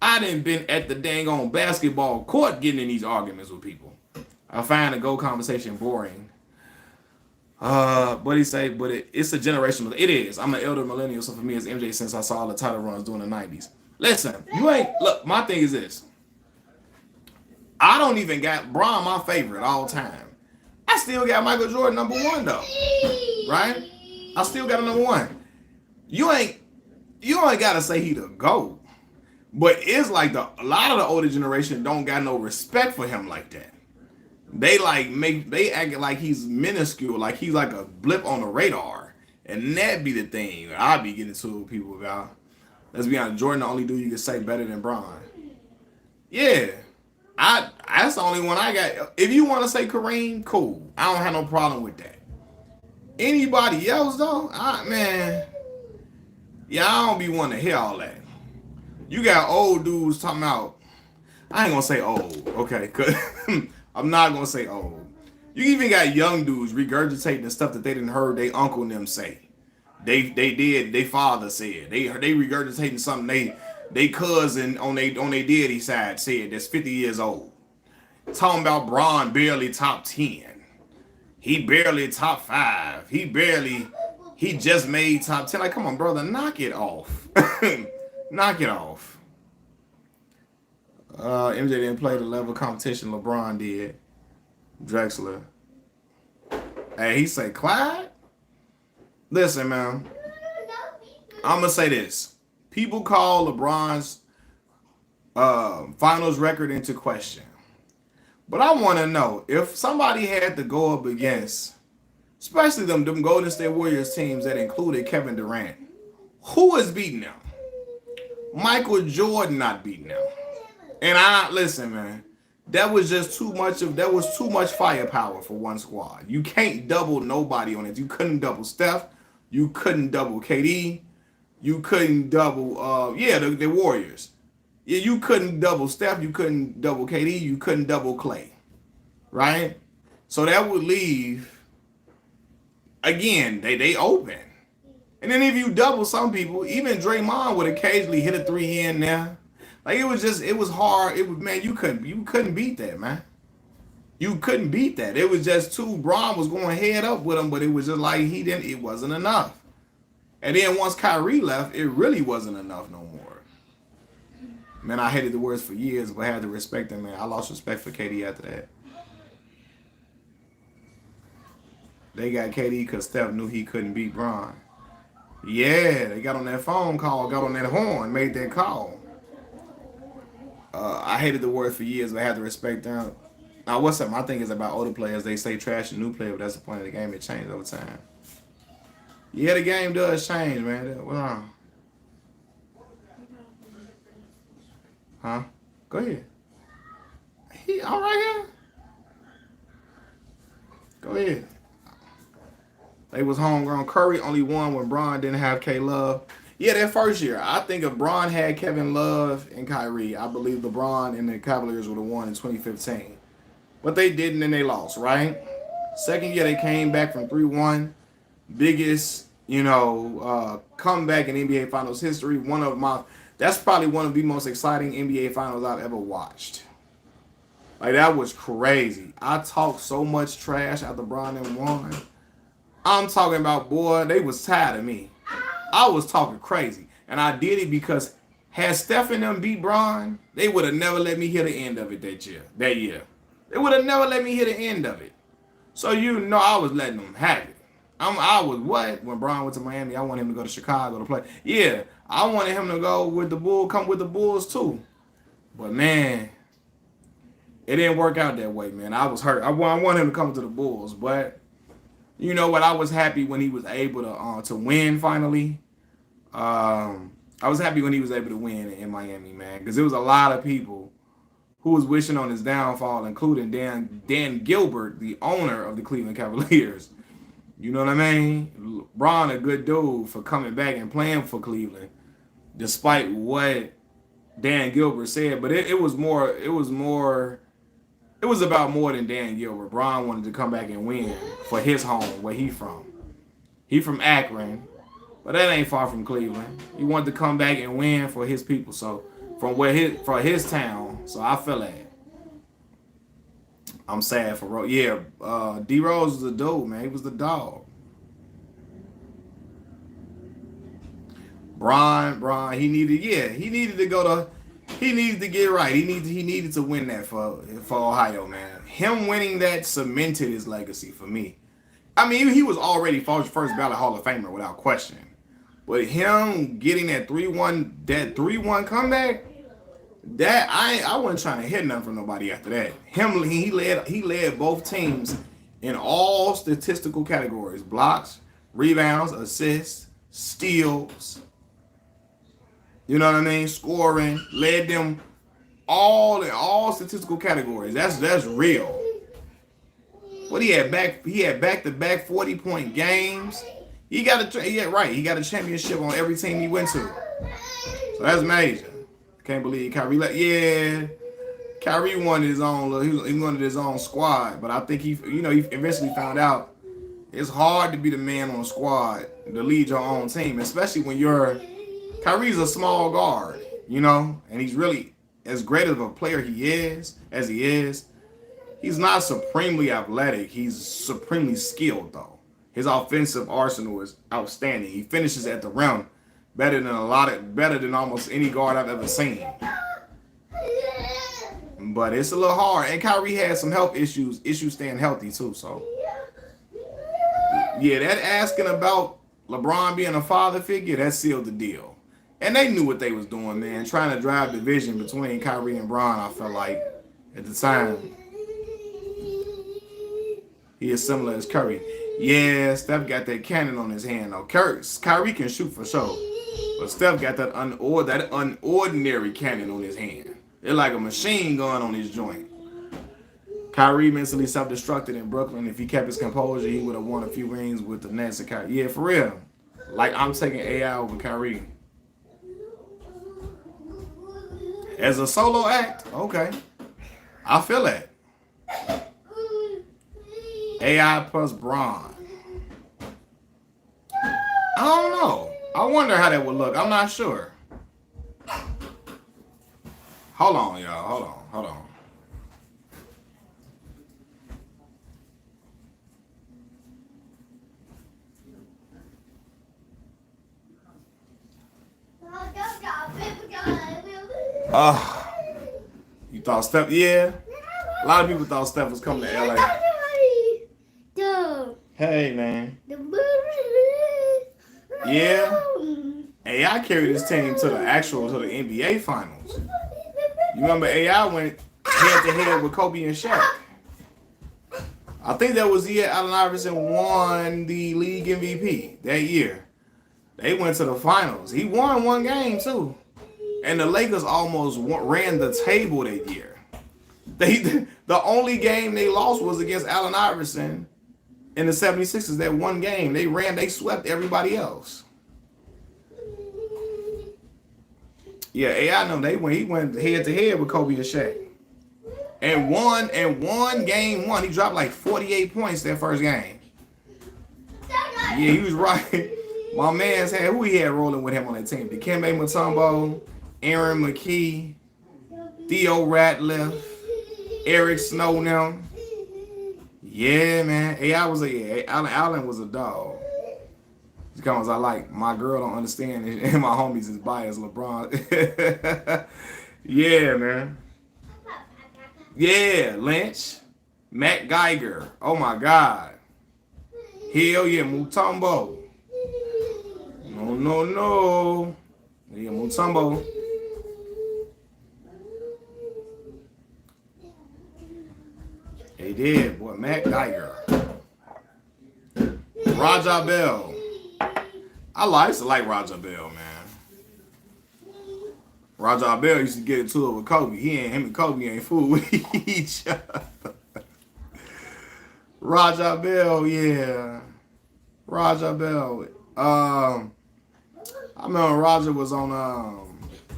I done been at the dang on basketball court getting in these arguments with people. I find the Go conversation boring. But he say, but it's a generational. It is. I'm an elder millennial, so for me it's MJ since I saw all the title runs during the 90s. Listen, look, my thing is this. I don't even got Bron my favorite all time. I still got Michael Jordan #1 though. Right? I still got a #1. You ain't gotta say he the GOAT. But it's like a lot of the older generation don't got no respect for him like that. They act like he's minuscule, like he's like a blip on the radar. And that be the thing I be getting to with people about. Let's be honest, Jordan the only dude you can say better than Bron. Yeah. That's the only one I got. If you want to say Kareem, cool. I don't have no problem with that. Anybody else though, man, yeah, I don't be wanting to hear all that. You got old dudes talking about. I ain't gonna say old, okay? Cause I'm not gonna say old. You even got young dudes regurgitating the stuff that they didn't heard their uncle and them say. They father said. They regurgitating something they cousin on they daddy side said that's 50 years old. Talking about Bron barely top 10. He barely top 5. He just made top 10. Like, come on, brother, knock it off. Knock it off. MJ didn't play the level of competition LeBron did. Drexler. Hey, he say Clyde? Listen, man. I'm going to say this. People call LeBron's finals record into question. But I want to know, if somebody had to go up against, especially them Golden State Warriors teams that included Kevin Durant, who is beating them? Michael Jordan not beating them. And listen, man, that was too much firepower for one squad. You can't double nobody on it. You couldn't double Steph. You couldn't double KD. You couldn't double, the Warriors. Yeah, you couldn't double Steph. You couldn't double KD. You couldn't double Clay. Right? So that would leave, again, they open. And then if you double some people, even Draymond would occasionally hit a 3 in there. Like it was hard. You couldn't beat that, man. You couldn't beat that. It was just Bron was going head up with him, but it was just like it wasn't enough. And then once Kyrie left, it really wasn't enough no more. Man, I hated the words for years, but had to respect them, man. I lost respect for KD after that. They got KD because Steph knew he couldn't beat Bron. Yeah, they got on that phone call, got on that horn, made that call. I hated the word for years, but I had to respect them. Now, what's up? My thing is about older players. They say trash and new players, but that's the point of the game. It changed over time. Yeah, the game does change, man. What's wrong? Huh? Go ahead. He all right here? Go ahead. They was homegrown. Curry only won when Bron didn't have K Love. Yeah, that first year. I think if Bron had Kevin Love and Kyrie, I believe LeBron and the Cavaliers would have won in 2015. But they didn't and they lost, right? Second year they came back from 3-1. Biggest, comeback in NBA Finals history. That's probably one of the most exciting NBA Finals I've ever watched. Like, that was crazy. I talked so much trash after Bron and won. I'm talking about, boy, they was tired of me. I was talking crazy. And I did it because had Steph and them beat Bron, they would have never let me hear the end of it that year. They would have never let me hear the end of it. So I was letting them have it. I was what? When Bron went to Miami, I wanted him to go to Chicago to play. Yeah, I wanted him to go with the Bulls, come with the Bulls too. But man, it didn't work out that way, man. I was hurt. I wanted him to come to the Bulls, but you know what? I was happy when he was able to win finally. I was happy when he was able to win in Miami, man, because there was a lot of people who was wishing on his downfall, including Dan Gilbert, the owner of the Cleveland Cavaliers. You know what I mean? Bron, a good dude for coming back and playing for Cleveland, despite what Dan Gilbert said. But it was about more than Dan Gilbert. Bron wanted to come back and win for his home, where he from. He from Akron, but that ain't far from Cleveland. He wanted to come back and win for his people, so for his town. So I feel that. I'm sad for Rose. Yeah, D Rose was a dude, man. He was the dog. Bron, he needed to get right. He needed to win that for Ohio, man. Him winning that cemented his legacy for me. I mean, he was already first ballot Hall of Famer without question. But him getting that 3-1 comeback, that I wasn't trying to hit nothing from nobody after that. He led both teams in all statistical categories: blocks, rebounds, assists, steals. You know what I mean? Scoring, led them all in all statistical categories. That's real. What he had back-to-back 40-point games. He got a championship on every team he went to. So that's major. Can't believe Kyrie Kyrie wanted his own. He wanted his own squad, but I think he eventually found out it's hard to be the man on a squad to lead your own team, especially when Kyrie's a small guard, and he's really as great of a player he is. He's not supremely athletic. He's supremely skilled though. His offensive arsenal is outstanding. He finishes at the rim better than almost any guard I've ever seen. But it's a little hard. And Kyrie had some health issues staying healthy too. So yeah, that asking about LeBron being a father figure, that sealed the deal. And they knew what they was doing, man. Trying to drive division between Kyrie and Bron, I felt like at the time. He is similar as Curry. Yeah, Steph got that cannon on his hand though. Kyrie can shoot for sure. But Steph got that unordinary cannon on his hand. It's like a machine gun on his joint. Kyrie mentally self-destructed in Brooklyn. If he kept his composure, he would have won a few rings with the Nets and Kyrie. Yeah, for real. Like, I'm taking AI over Kyrie. As a solo act, okay. I feel that. AI plus Bron. I don't know. I wonder how that would look. I'm not sure. Hold on, y'all. Hold on. Uh, you thought Steph? Yeah. A lot of people thought Steph was coming to LA. Hey, man. Yeah. AI carried this team to the NBA finals. You remember AI went head to head with Kobe and Shaq. I think that was the year Allen Iverson won the league MVP that year. They went to the finals. He won one game too. And the Lakers almost ran the table that year. The only game they lost was against Allen Iverson in the 76ers. That one game. They swept everybody else. Yeah, AI know he went head to head with Kobe and Shaq. And won game one. He dropped like 48 points that first game. Yeah, he was right. My man's had who he had rolling with him on that team. Dikembe Mutombo, Aaron McKee, Theo Ratliff, Eric Snow now. Yeah, man. Allen was a dog. Because I like my girl don't understand and my homies is biased LeBron. Yeah, man. Yeah, Lynch, Matt Geiger. Oh my God. Hell yeah, Mutombo. No. Yeah, Mutombo. They did, boy. Matt Geiger. Raja Bell. I used to like Raja Bell, man. Raja Bell used to get into it with Kobe. Him and Kobe ain't fool with each other. Raja Bell, yeah. Raja Bell. I remember Raja was on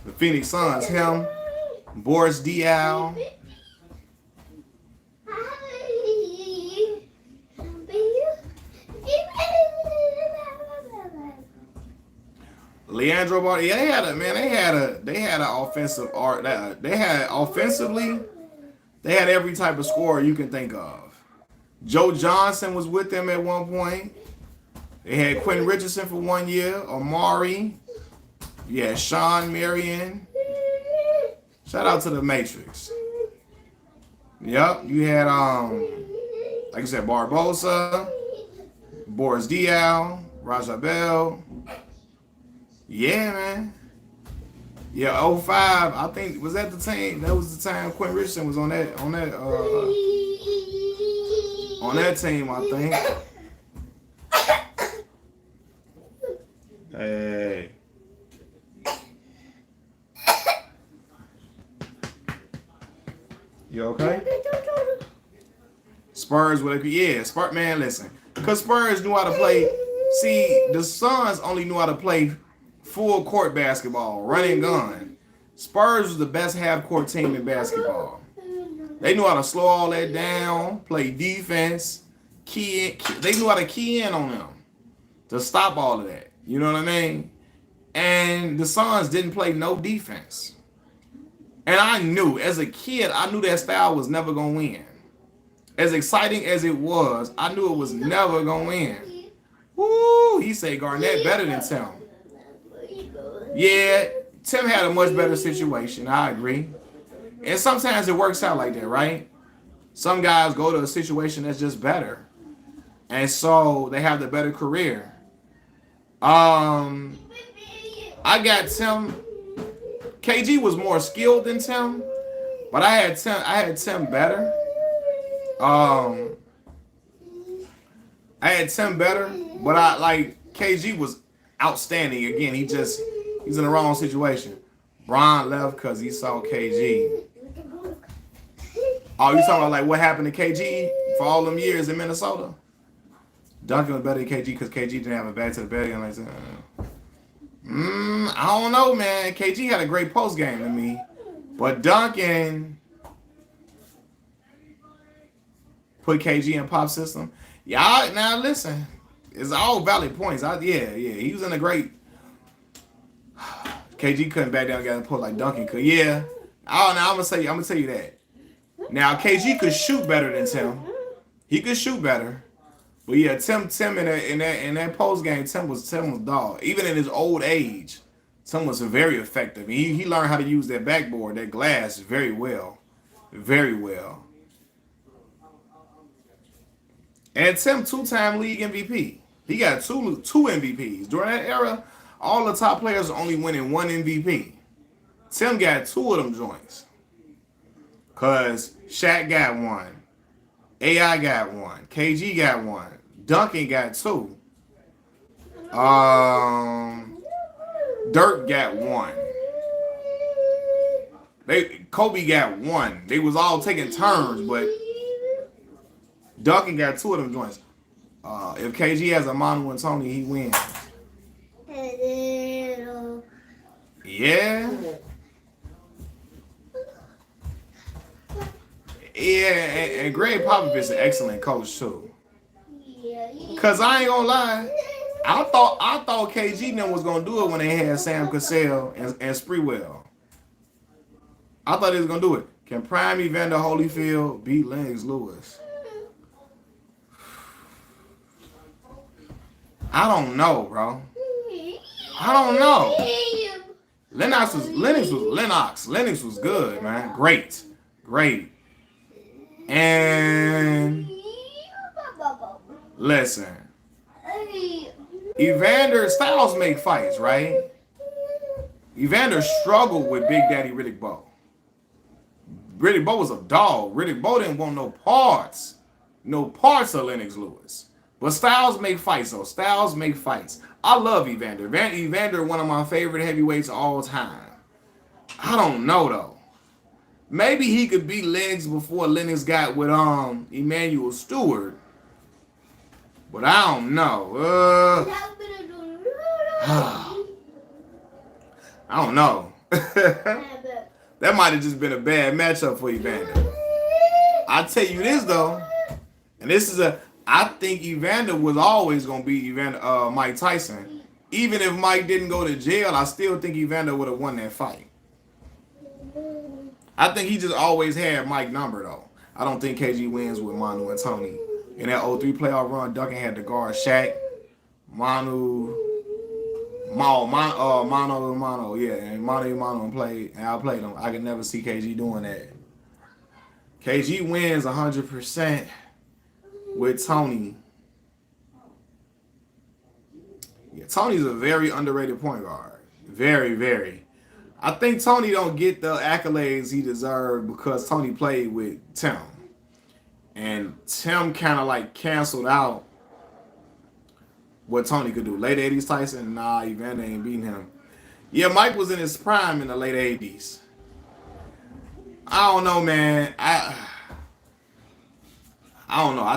the Phoenix Suns. Him, Boris Diaw. Leandro Ball, yeah, they had an offensive art. They had offensively, they had every type of scorer you can think of. Joe Johnson was with them at one point. They had Quentin Richardson for 1 year, Amari. Yeah, Sean Marion. Shout out to the Matrix. Yep, you had like I said, Barbosa, Boris Diaw, Raja Bell. Yeah, man. Yeah, 05, I think, was that the team? That was the time Quentin Richardson was on that team, I think. Hey. You okay? Spurs, man, listen. Because Spurs knew how to play. See, the Suns only knew how to play full court basketball, running gun. Spurs was the best half court team in basketball. They knew how to slow all that down, play defense, they knew how to key in on them to stop all of that. You know what I mean? And the Suns didn't play no defense. And I knew, as a kid, that style was never going to win. As exciting as it was, I knew it was never going to win. Woo! He said Garnett better than Tim. Yeah, Tim had a much better situation. I agree. And sometimes it works out like that, right? Some guys go to a situation that's just better. And so they have the better career. I got Tim. KG was more skilled than Tim, but I had Tim better. I had Tim better, but KG was outstanding. Again, he's in the wrong situation. Bron left because he saw KG. Oh, you talking about what happened to KG for all them years in Minnesota? Duncan was better than KG because KG didn't have a back to the belly. And I don't know, man. KG had a great post game to me, but Duncan put KG in Pop system. Yeah, now listen, it's all valid points. He was in a great. KG couldn't back down and get a post like Duncan could. Yeah, I'm gonna tell you that. Now KG could shoot better than Tim. He could shoot better. But yeah, Tim in that post game, Tim was dog. Even in his old age, Tim was very effective. He learned how to use that backboard, that glass, very well, very well. And Tim, two-time league MVP. He got two MVPs during that era. All the top players are only winning one MVP. Tim got two of them joints. Cause Shaq got one, AI got one, KG got one, Duncan got two, Dirk got one. Kobe got one. They was all taking turns, but Duncan got two of them joints. If KG has a Manu and Tony, he wins. Yeah. Yeah, and Greg Popovich is an excellent coach too. Cause I ain't gonna lie, I thought KG them was gonna do it when they had Sam Cassell and Sprewell. I thought they was gonna do it. Can Prime Evander Holyfield beat Lennox Lewis? I don't know, bro. I don't know. Lennox was good, man. Great. And listen, Evander Styles make fights, right? Evander struggled with Big Daddy Riddick Bowe. Riddick Bowe was a dog. Riddick Bowe didn't want no parts of Lennox Lewis. But Styles make fights, though. Styles make fights. I love Evander. Evander, one of my favorite heavyweights of all time. I don't know, though. Maybe he could beat Lennox before Lennox got with Emmanuel Stewart. But I don't know. I don't know. That might have just been a bad matchup for Evander. I tell you this, though. And this is I think Evander was always going to be Mike Tyson. Even if Mike didn't go to jail, I still think Evander would have won that fight. I think he just always had Mike number, though. I don't think KG wins with Manu and Tony. In that 03 playoff run, Duncan had to guard Shaq, Manu, yeah, and Manu played, and I played him. I could never see KG doing that. KG wins 100% with Tony. Yeah, Tony's a very underrated point guard. Very, very. I think Tony don't get the accolades he deserved because Tony played with Tim. And Tim kind of like canceled out what Tony could do. Late 80s Tyson, nah, Evander ain't beating him. Yeah, Mike was in his prime in the late 80s. I don't know, man. I don't know. I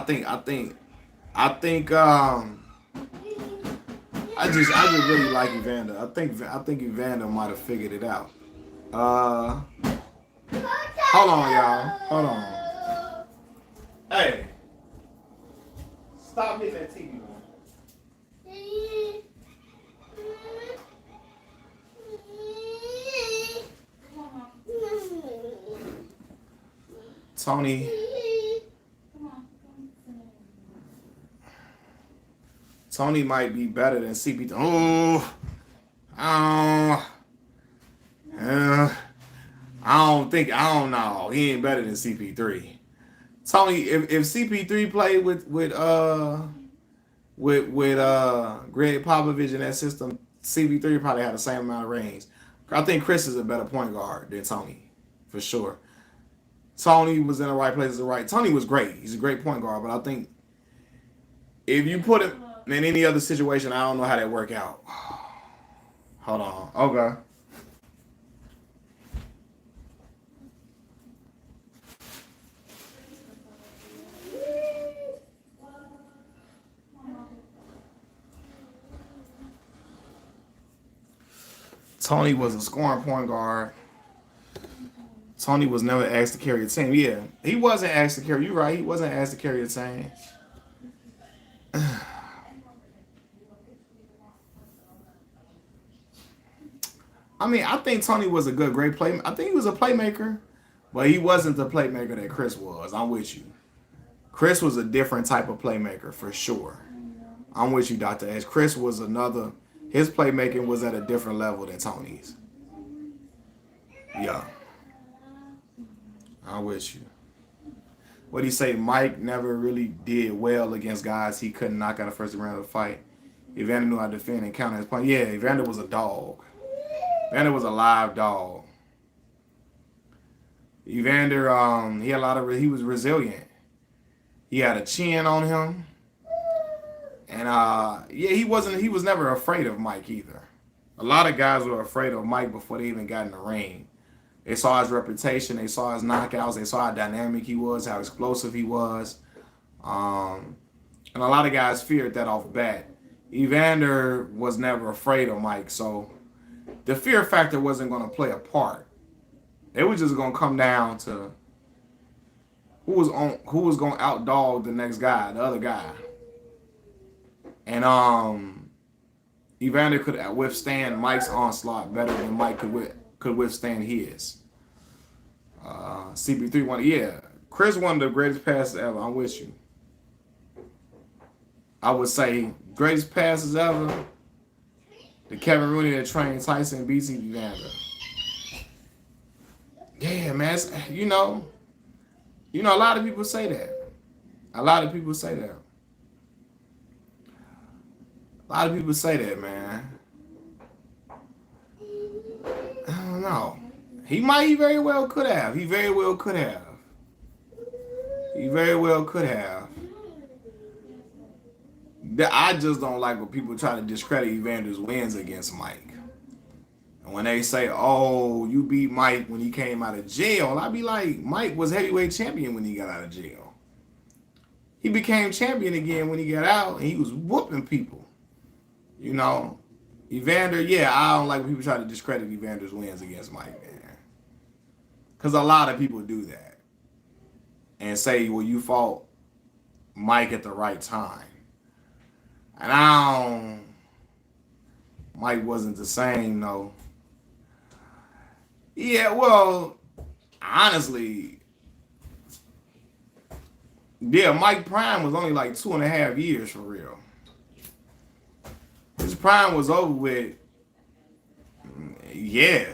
just really like Evander. I think Evander might have figured it out. Hold on, y'all. Hold on. Hey, stop hitting that TV, man. Tony might be better than CP3. I don't know. He ain't better than CP3. Tony, if CP3 played with Greg Popovich in that system, CP3 probably had the same amount of range. I think Chris is a better point guard than Tony, for sure. Tony was in the right place at the right. Tony was great. He's a great point guard, but I think if you put him in any other situation, I don't know how that work out. Hold on. Okay. Tony was a scoring point guard. Tony was never asked to carry a team. Yeah, he wasn't asked to carry. You're right. He wasn't asked to carry a team. I mean, I think Tony was a great player. I think he was a playmaker, but he wasn't the playmaker that Chris was. I'm with you. Chris was a different type of playmaker for sure. I'm with you, Dr. S. Chris was His playmaking was at a different level than Tony's. Yeah. I'm with you. What do you say? Mike never really did well against guys he couldn't knock out the first round of the fight. Evander knew how to defend and counter his point. Yeah, Evander was a dog. Evander was a live dog. Evander, he had a lot of, he was resilient. He had a chin on him. And yeah, he was never afraid of Mike either. A lot of guys were afraid of Mike before they even got in the ring. They saw his reputation, they saw his knockouts, they saw how dynamic he was, how explosive he was. And a lot of guys feared that off bat. Evander was never afraid of Mike, so the fear factor wasn't going to play a part. It was just going to come down to who was going to outdog the next guy, the other guy. And Evander could withstand Mike's onslaught better than Mike could withstand his. CP3 won. Yeah, Chris won the greatest passes ever. I'm with you. I would say greatest passes ever. The Kevin Rooney that trained Tyson beats Evander. Yeah, man. You know, a lot of people say that. A lot of people say that. A lot of people say that, man. I don't know. He very well could have. He very well could have. He very well could have. I just don't like when people try to discredit Evander's wins against Mike. And when they say, oh, you beat Mike when he came out of jail, I be like, Mike was heavyweight champion when he got out of jail. He became champion again when he got out, and he was whooping people. You know, Evander, yeah, I don't like when people try to discredit Evander's wins against Mike, man. Because a lot of people do that. And say, well, you fought Mike at the right time. And Mike wasn't the same, though. Yeah, well, honestly, yeah, Mike Prime was only like 2.5 years for real. His prime was over with. Yeah.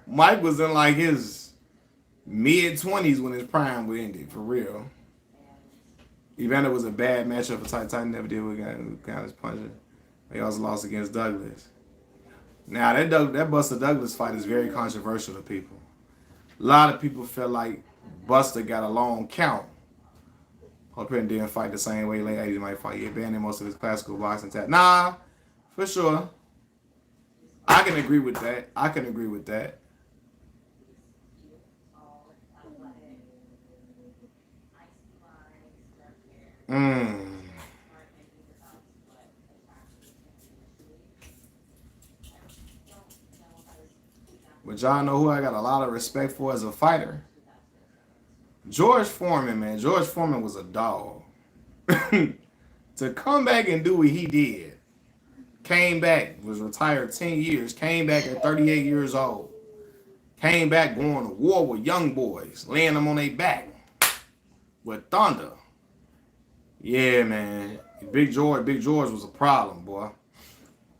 Mike was in like his mid-20s when his prime would ended, for real. Evander was a bad matchup for Titan. Never did with got his puncher. He also lost against Douglas. Now, that Buster Douglas fight is very controversial to people. A lot of people feel like Buster got a long count. Hoping didn't fight the same way late 80s might fight. He abandoned most of his classical boxing tactics. Nah, for sure. I can agree with that. But y'all know who I got a lot of respect for as a fighter? George Foreman, man. George Foreman was a dog. To come back and do what he did, came back, was retired 10 years, came back at 38 years old, came back going to war with young boys, laying them on their back with thunder. Yeah, man. Big George was a problem, boy.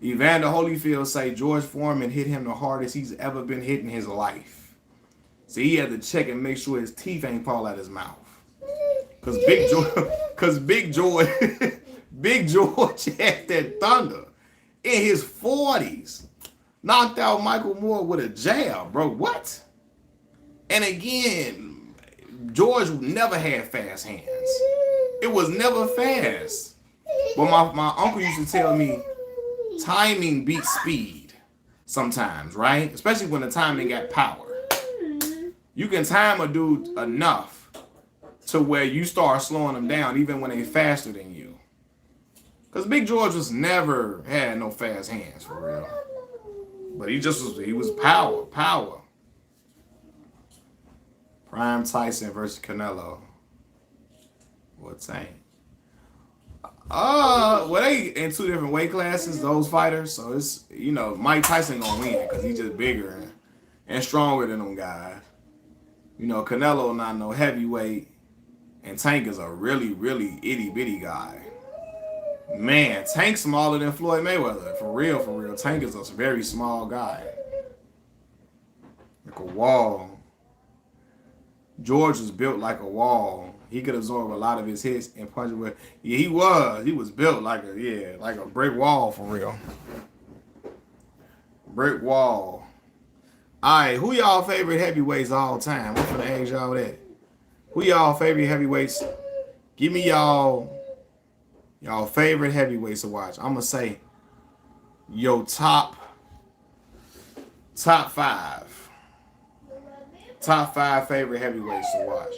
Evander Holyfield say George Foreman hit him the hardest he's ever been hit in his life. So he had to check and make sure his teeth ain't fall out his mouth. Cause Big George had that thunder in his 40s. Knocked out Michael Moore with a jab, bro. What? And again, George never had fast hands. It was never fast. But my uncle used to tell me timing beats speed sometimes, right? Especially when the timing got power. You can time a dude enough to where you start slowing them down even when they faster than you. Because Big George was never had no fast hands for real. But he was power. Prime Tyson versus Canelo. What's that? Well, they in two different weight classes, those fighters. So it's, Mike Tyson gonna win because he's just bigger and stronger than them guys. Canelo not no heavyweight, and Tank is a really, really itty bitty guy. Man, Tank smaller than Floyd Mayweather. For real, for real. Tank is a very small guy. Like a wall. George was built like a wall. He could absorb a lot of his hits and punch it with. Yeah, he was. He was built like like a brick wall for real. Brick wall. All right, who y'all favorite heavyweights all time? I'm finna ask y'all that. Who y'all favorite heavyweights? Give me y'all favorite heavyweights to watch. I'm gonna say your top five. Top five favorite heavyweights to watch.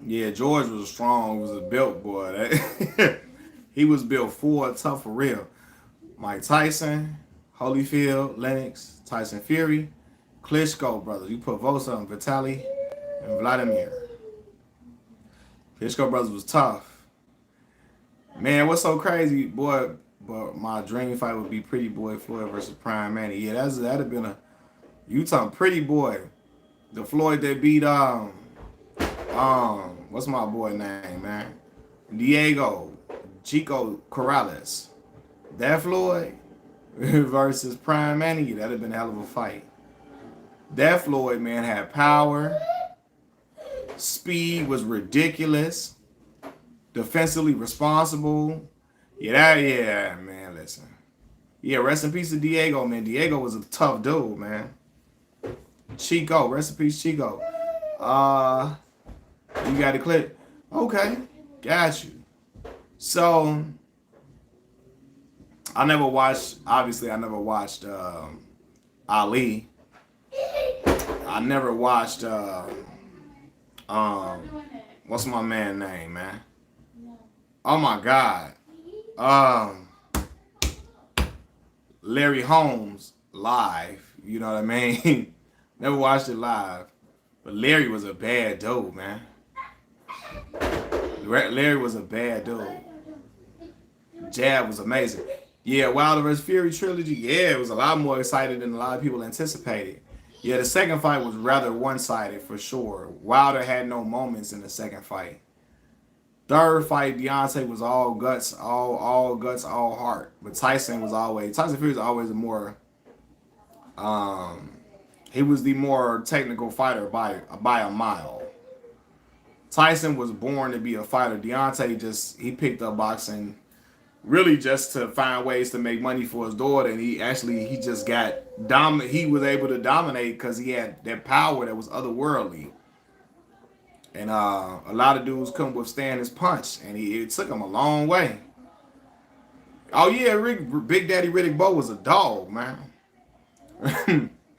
Yeah, George was strong. He was a built boy. He was built for tough for real. Mike Tyson, Holyfield, Lennox, Tyson Fury, Klitschko brothers. You put votes on Vitaly and Vladimir. Klitschko brothers was tough. Man, what's so crazy, boy? But my dream fight would be Pretty Boy Floyd versus Prime Manny. Yeah, that'd have been a you talking Pretty Boy. The Floyd that beat what's my boy name, man? Diego Chico Corrales. That Floyd versus Prime Manny, that'd have been a hell of a fight. That Floyd, man, had power. Speed was ridiculous. Defensively responsible. Yeah, man, listen. Yeah, rest in peace to Diego, man. Diego was a tough dude, man. Chico, rest in peace, Chico. You got the clip. Okay, got you. So, I never watched Ali. I never watched, what's my man name, man? Oh my God. Larry Holmes live. You know what I mean? Never watched it live. But Larry was a bad dude, man. Larry was a bad dude. Jab was amazing. Yeah, Wilder vs. Fury trilogy. Yeah, it was a lot more exciting than a lot of people anticipated. Yeah, the second fight was rather one-sided for sure. Wilder had no moments in the second fight. Third fight, Deontay was all guts, all guts, all heart. But Tyson Fury was always a more, he was the more technical fighter by a mile. Tyson was born to be a fighter. Deontay he picked up boxing really just to find ways to make money for his daughter, and he just got dominant. He was able to dominate because he had that power that was otherworldly. And a lot of dudes couldn't withstand his punch, and it took him a long way. Oh yeah, Big Daddy Riddick Bowe was a dog, man.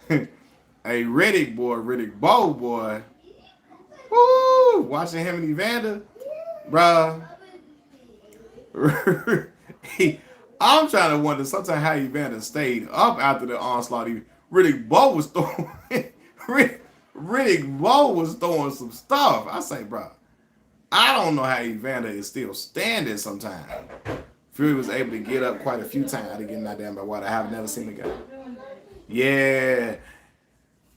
Hey, Riddick Bowe boy. Woo! Watching him and Evander, bruh. I'm trying to wonder sometimes how Evander stayed up after the onslaught. Riddick Bowe was throwing. Riddick Bowe was throwing some stuff. I say, bro, I don't know how Evander is still standing sometimes. Fury was able to get up quite a few times. I didn't get in that damn water. I have never seen the guy. Yeah.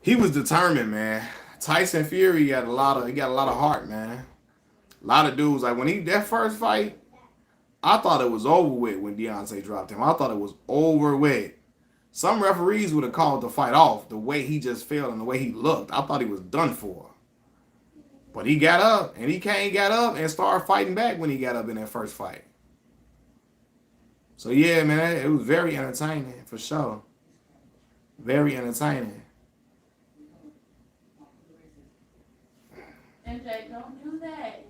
He was determined, man. Tyson Fury got a lot of heart, man. A lot of dudes, like when that first fight, I thought it was over with when Deontay dropped him. I thought it was over with. Some referees would have called the fight off the way he just felt and the way he looked. I thought he was done for. But he got up, and he got up and started fighting back when he got up in that first fight. So yeah, man, it was very entertaining for sure. Very entertaining. MJ, don't do that.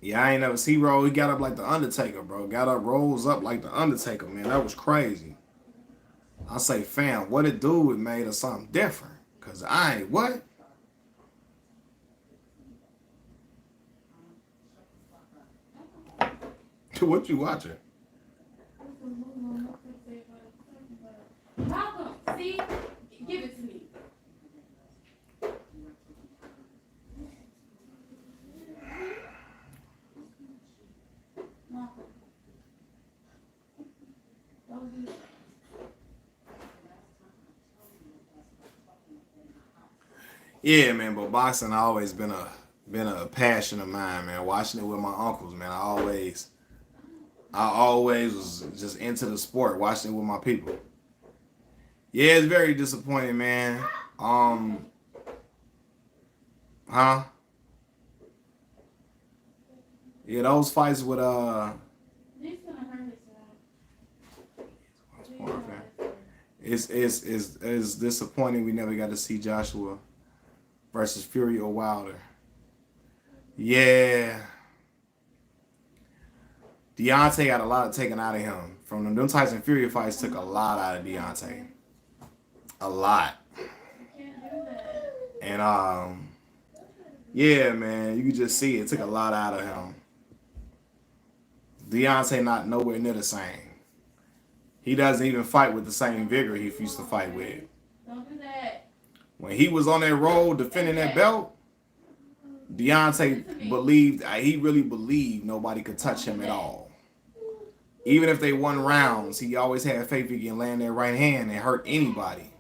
Yeah, I ain't never see Roll. He got up like the Undertaker, bro. Rolls up like the Undertaker, man. That was crazy. I say, fam, what it do? It made us something different. Cause I ain't what? What you watching? See? Give it to me. Mom. Don't do that. Yeah, man, but boxing always been a passion of mine, man. Watching it with my uncles, man. I always was just into the sport, watching it with my people. Yeah, it's very disappointing, man. Um, huh? Yeah, those fights with This gonna hurt himself. it's disappointing we never got to see Joshua versus Fury or Wilder. Yeah, Deontay got a lot taken out of him. From them Tyson Fury fights took a lot out of Deontay. A lot. You can't do that. And yeah, man, you can just see it took a lot out of him. Deontay not nowhere near the same. He doesn't even fight with the same vigor he used to fight with. Don't do that. When he was on that road defending that belt, Listen to Deontay me. believed, he really believed nobody could touch him at all. Even if they won rounds, he always had faith he can land that right hand and hurt anybody.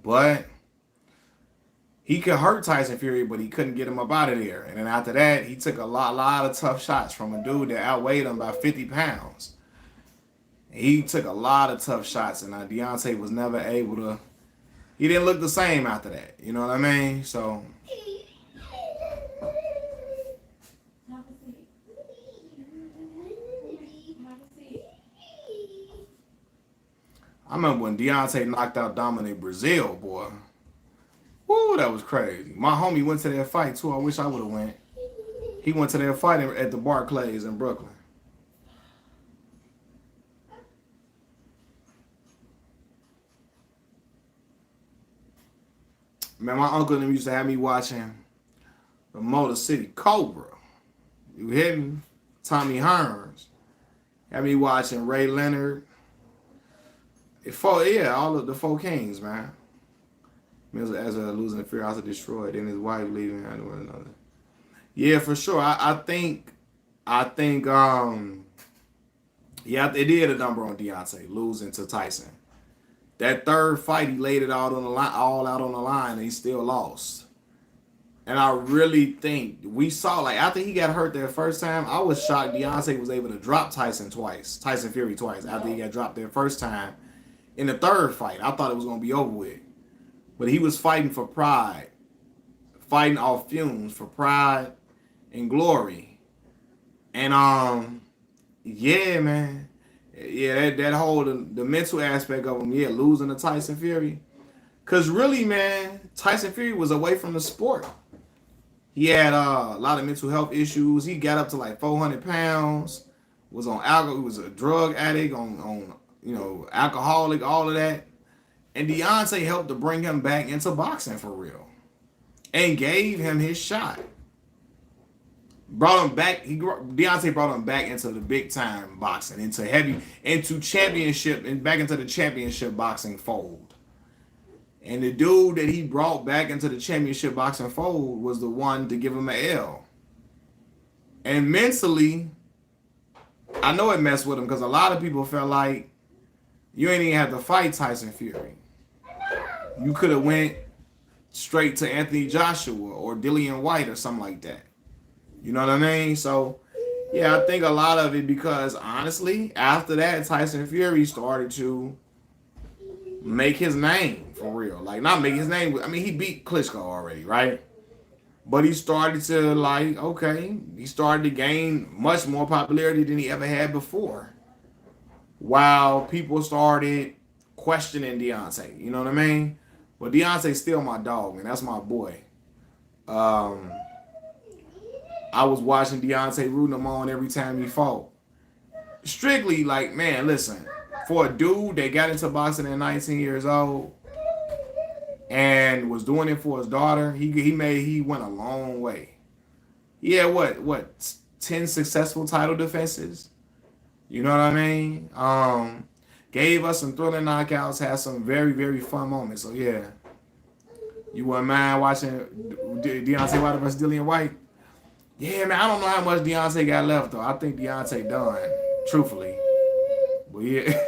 But he could hurt Tyson Fury, but he couldn't get him up out of there. And then after that, he took a lot of tough shots from a dude that outweighed him by 50 pounds. He took a lot of tough shots, and Deontay was never able to. He didn't look the same after that. You know what I mean? So Have a seat. Have a seat. I remember when Deontay knocked out Dominic Brazil, boy. Woo, that was crazy. My homie went to that fight too. I wish I would have went. He went to that fight at the Barclays in Brooklyn. Man, my uncle and them used to have me watching the Motor City Cobra. You hear me? Tommy Hearns. Had me watching Ray Leonard. All of the four kings, man. As a losing the fear, also destroyed, and his wife leaving and one another. Yeah, for sure. I think, yeah, it did a number on Deontay losing to Tyson. That third fight, he laid it all on the line, all out on the line, and he still lost. And I really think we saw, like, after he got hurt that first time, I was shocked Deontay was able to drop Tyson Fury twice, after he got dropped that first time. In the third fight, I thought it was going to be over with. But he was fighting for pride, fighting off fumes for pride and glory. And, yeah, man. Yeah, that whole, the mental aspect of him, yeah, losing to Tyson Fury. Because really, man, Tyson Fury was away from the sport. He had a lot of mental health issues. He got up to like 400 pounds, was on alcohol, he was a drug addict, on alcoholic, all of that. And Deontay helped to bring him back into boxing for real. And gave him his shot. Brought him back. Deontay brought him back into the big time boxing, into championship, and back into the championship boxing fold. And the dude that he brought back into the championship boxing fold was the one to give him an L. And mentally, I know it messed with him because a lot of people felt like you ain't even have to fight Tyson Fury. You could have went straight to Anthony Joshua or Dillian White or something like that. You know what I mean? So, yeah, I think a lot of it because, honestly, after that, Tyson Fury started to make his name for real. Like, not make his name. I mean, he beat Klitschko already, right? But he started to, he started to gain much more popularity than he ever had before. While people started questioning Deontay. You know what I mean? But Deontay's still my dog, man. That's my boy. I was watching Deontay rooting him on every time he fought. Strictly, like, man, listen. For a dude that got into boxing at 19 years old and was doing it for his daughter, he went a long way. He had what 10 successful title defenses. You know what I mean? gave us some thrilling knockouts, had some very, very fun moments. So yeah, you wouldn't mind watching Deontay Wilder versus Dillian White? Yeah, man, I don't know how much Deontay got left though. I think Deontay done, truthfully. But yeah,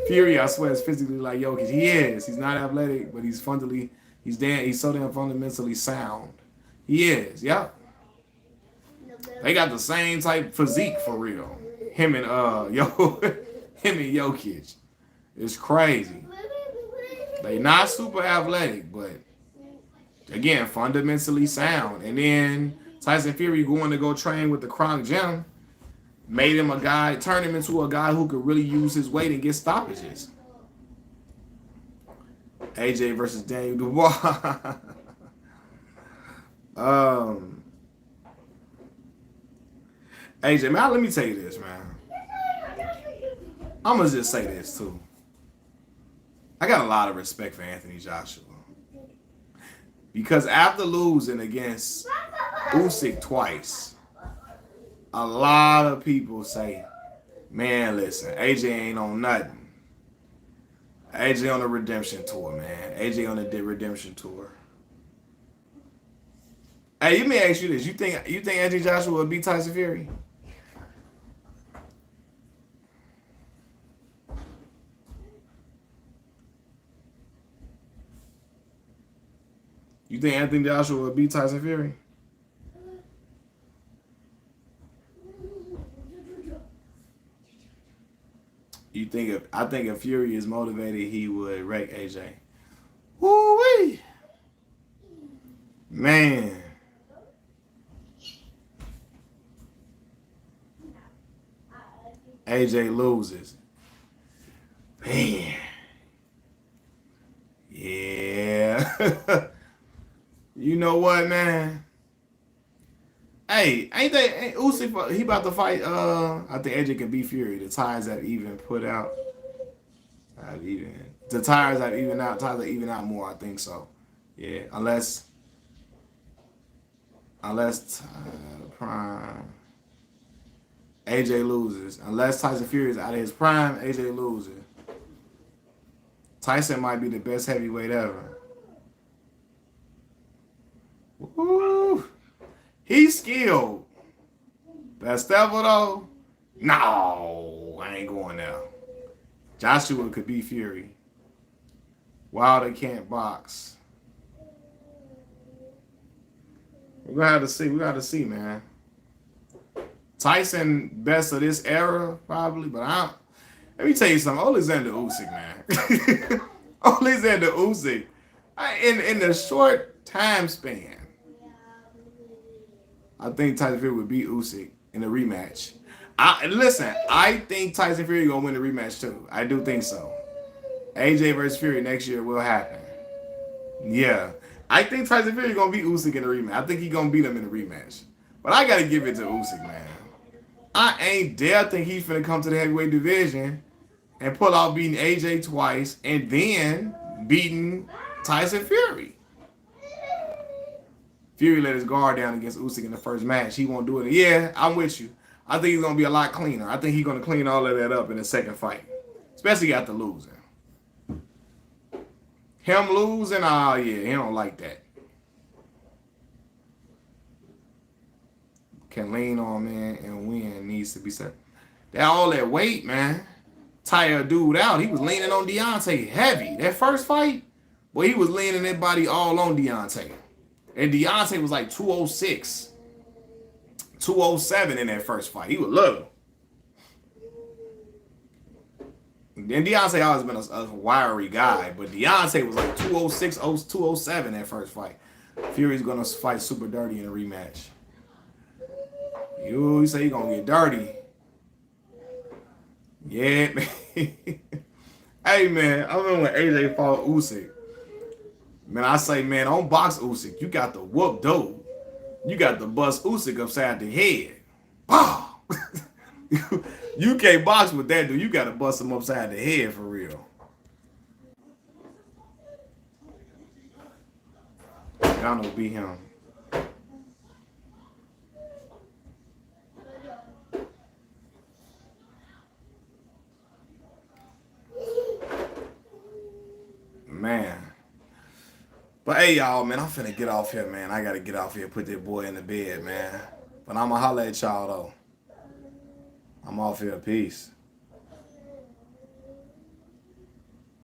Fury, I swear, is physically like Jokic. He is. He's not athletic, but he's he's so damn fundamentally sound. He is. Yep. They got the same type physique for real. Him and him and Jokic. It's crazy. They not super athletic, but again, fundamentally sound. And then Tyson Fury going to go train with the Kronk Gym made him a guy, turned him into a guy who could really use his weight and get stoppages. AJ versus Daniel Dubois. AJ, man, let me tell you this, man. I'm gonna just say this too. I got a lot of respect for Anthony Joshua because after losing against Usyk twice, a lot of people say, "Man, listen, AJ ain't on nothing. AJ on a redemption tour, man. AJ on a redemption tour." Hey, let me ask you this: you think Anthony Joshua will beat Tyson Fury? You think Anthony Joshua will beat Tyson Fury? I think if Fury is motivated, he would wreck AJ. Woo-wee! Man. AJ loses. Man. Yeah. You know what, man? Hey, ain't Usyk, he about to fight, I think AJ can beat Fury. The ties have even put out. The tires have even out. Tires have even out more, I think so. Yeah, unless prime AJ loses. Unless Tyson Fury is out of his prime, AJ loses. Tyson might be the best heavyweight ever. Woo! He's skilled. Best ever though? No, I ain't going there. Joshua could beat Fury. Wilder can't box. We're gonna have to see. We gotta see, man. Tyson best of this era, probably, but let me tell you something. Alexander Usyk, man. Alexander Usyk. In the short time span, I think Tyson Fury would beat Usyk in a rematch. I think Tyson Fury gonna win the rematch too. I do think so. AJ versus Fury next year will happen. Yeah. I think Tyson Fury gonna beat Usyk in the rematch. I think he gonna beat him in the rematch. But I gotta give it to Usyk, man. I ain't dare think he's finna come to the heavyweight division and pull out beating AJ twice and then beating Tyson Fury. Fury let his guard down against Usyk in the first match. He won't do it. Yeah, I'm with you. I think he's gonna be a lot cleaner. I think he's gonna clean all of that up in the second fight, especially after losing. Him losing, oh yeah, he don't like that. Can lean on, man, and win needs to be set. That all that weight, man. Tire a dude out. He was leaning on Deontay heavy. That first fight, boy, he was leaning that body all on Deontay. And Deontay was like 206, 207 in that first fight. He was little. And Deontay always been a wiry guy, but Deontay was like 206, 207 that first fight. Fury's gonna fight super dirty in a rematch. You say you're gonna get dirty. Yeah, man. Hey, man, I remember when AJ fought Usyk. Man, I say, man, don't box Usyk. You got to whoop dude. You got to bust Usyk upside the head. Wow. You can't box with that dude. You got to bust him upside the head for real. Y'all know beat him. Hey, y'all, man, I'm finna get off here, man. I gotta get off here, put that boy in the bed, man. But I'ma holler at y'all, though. I'm off here. Peace.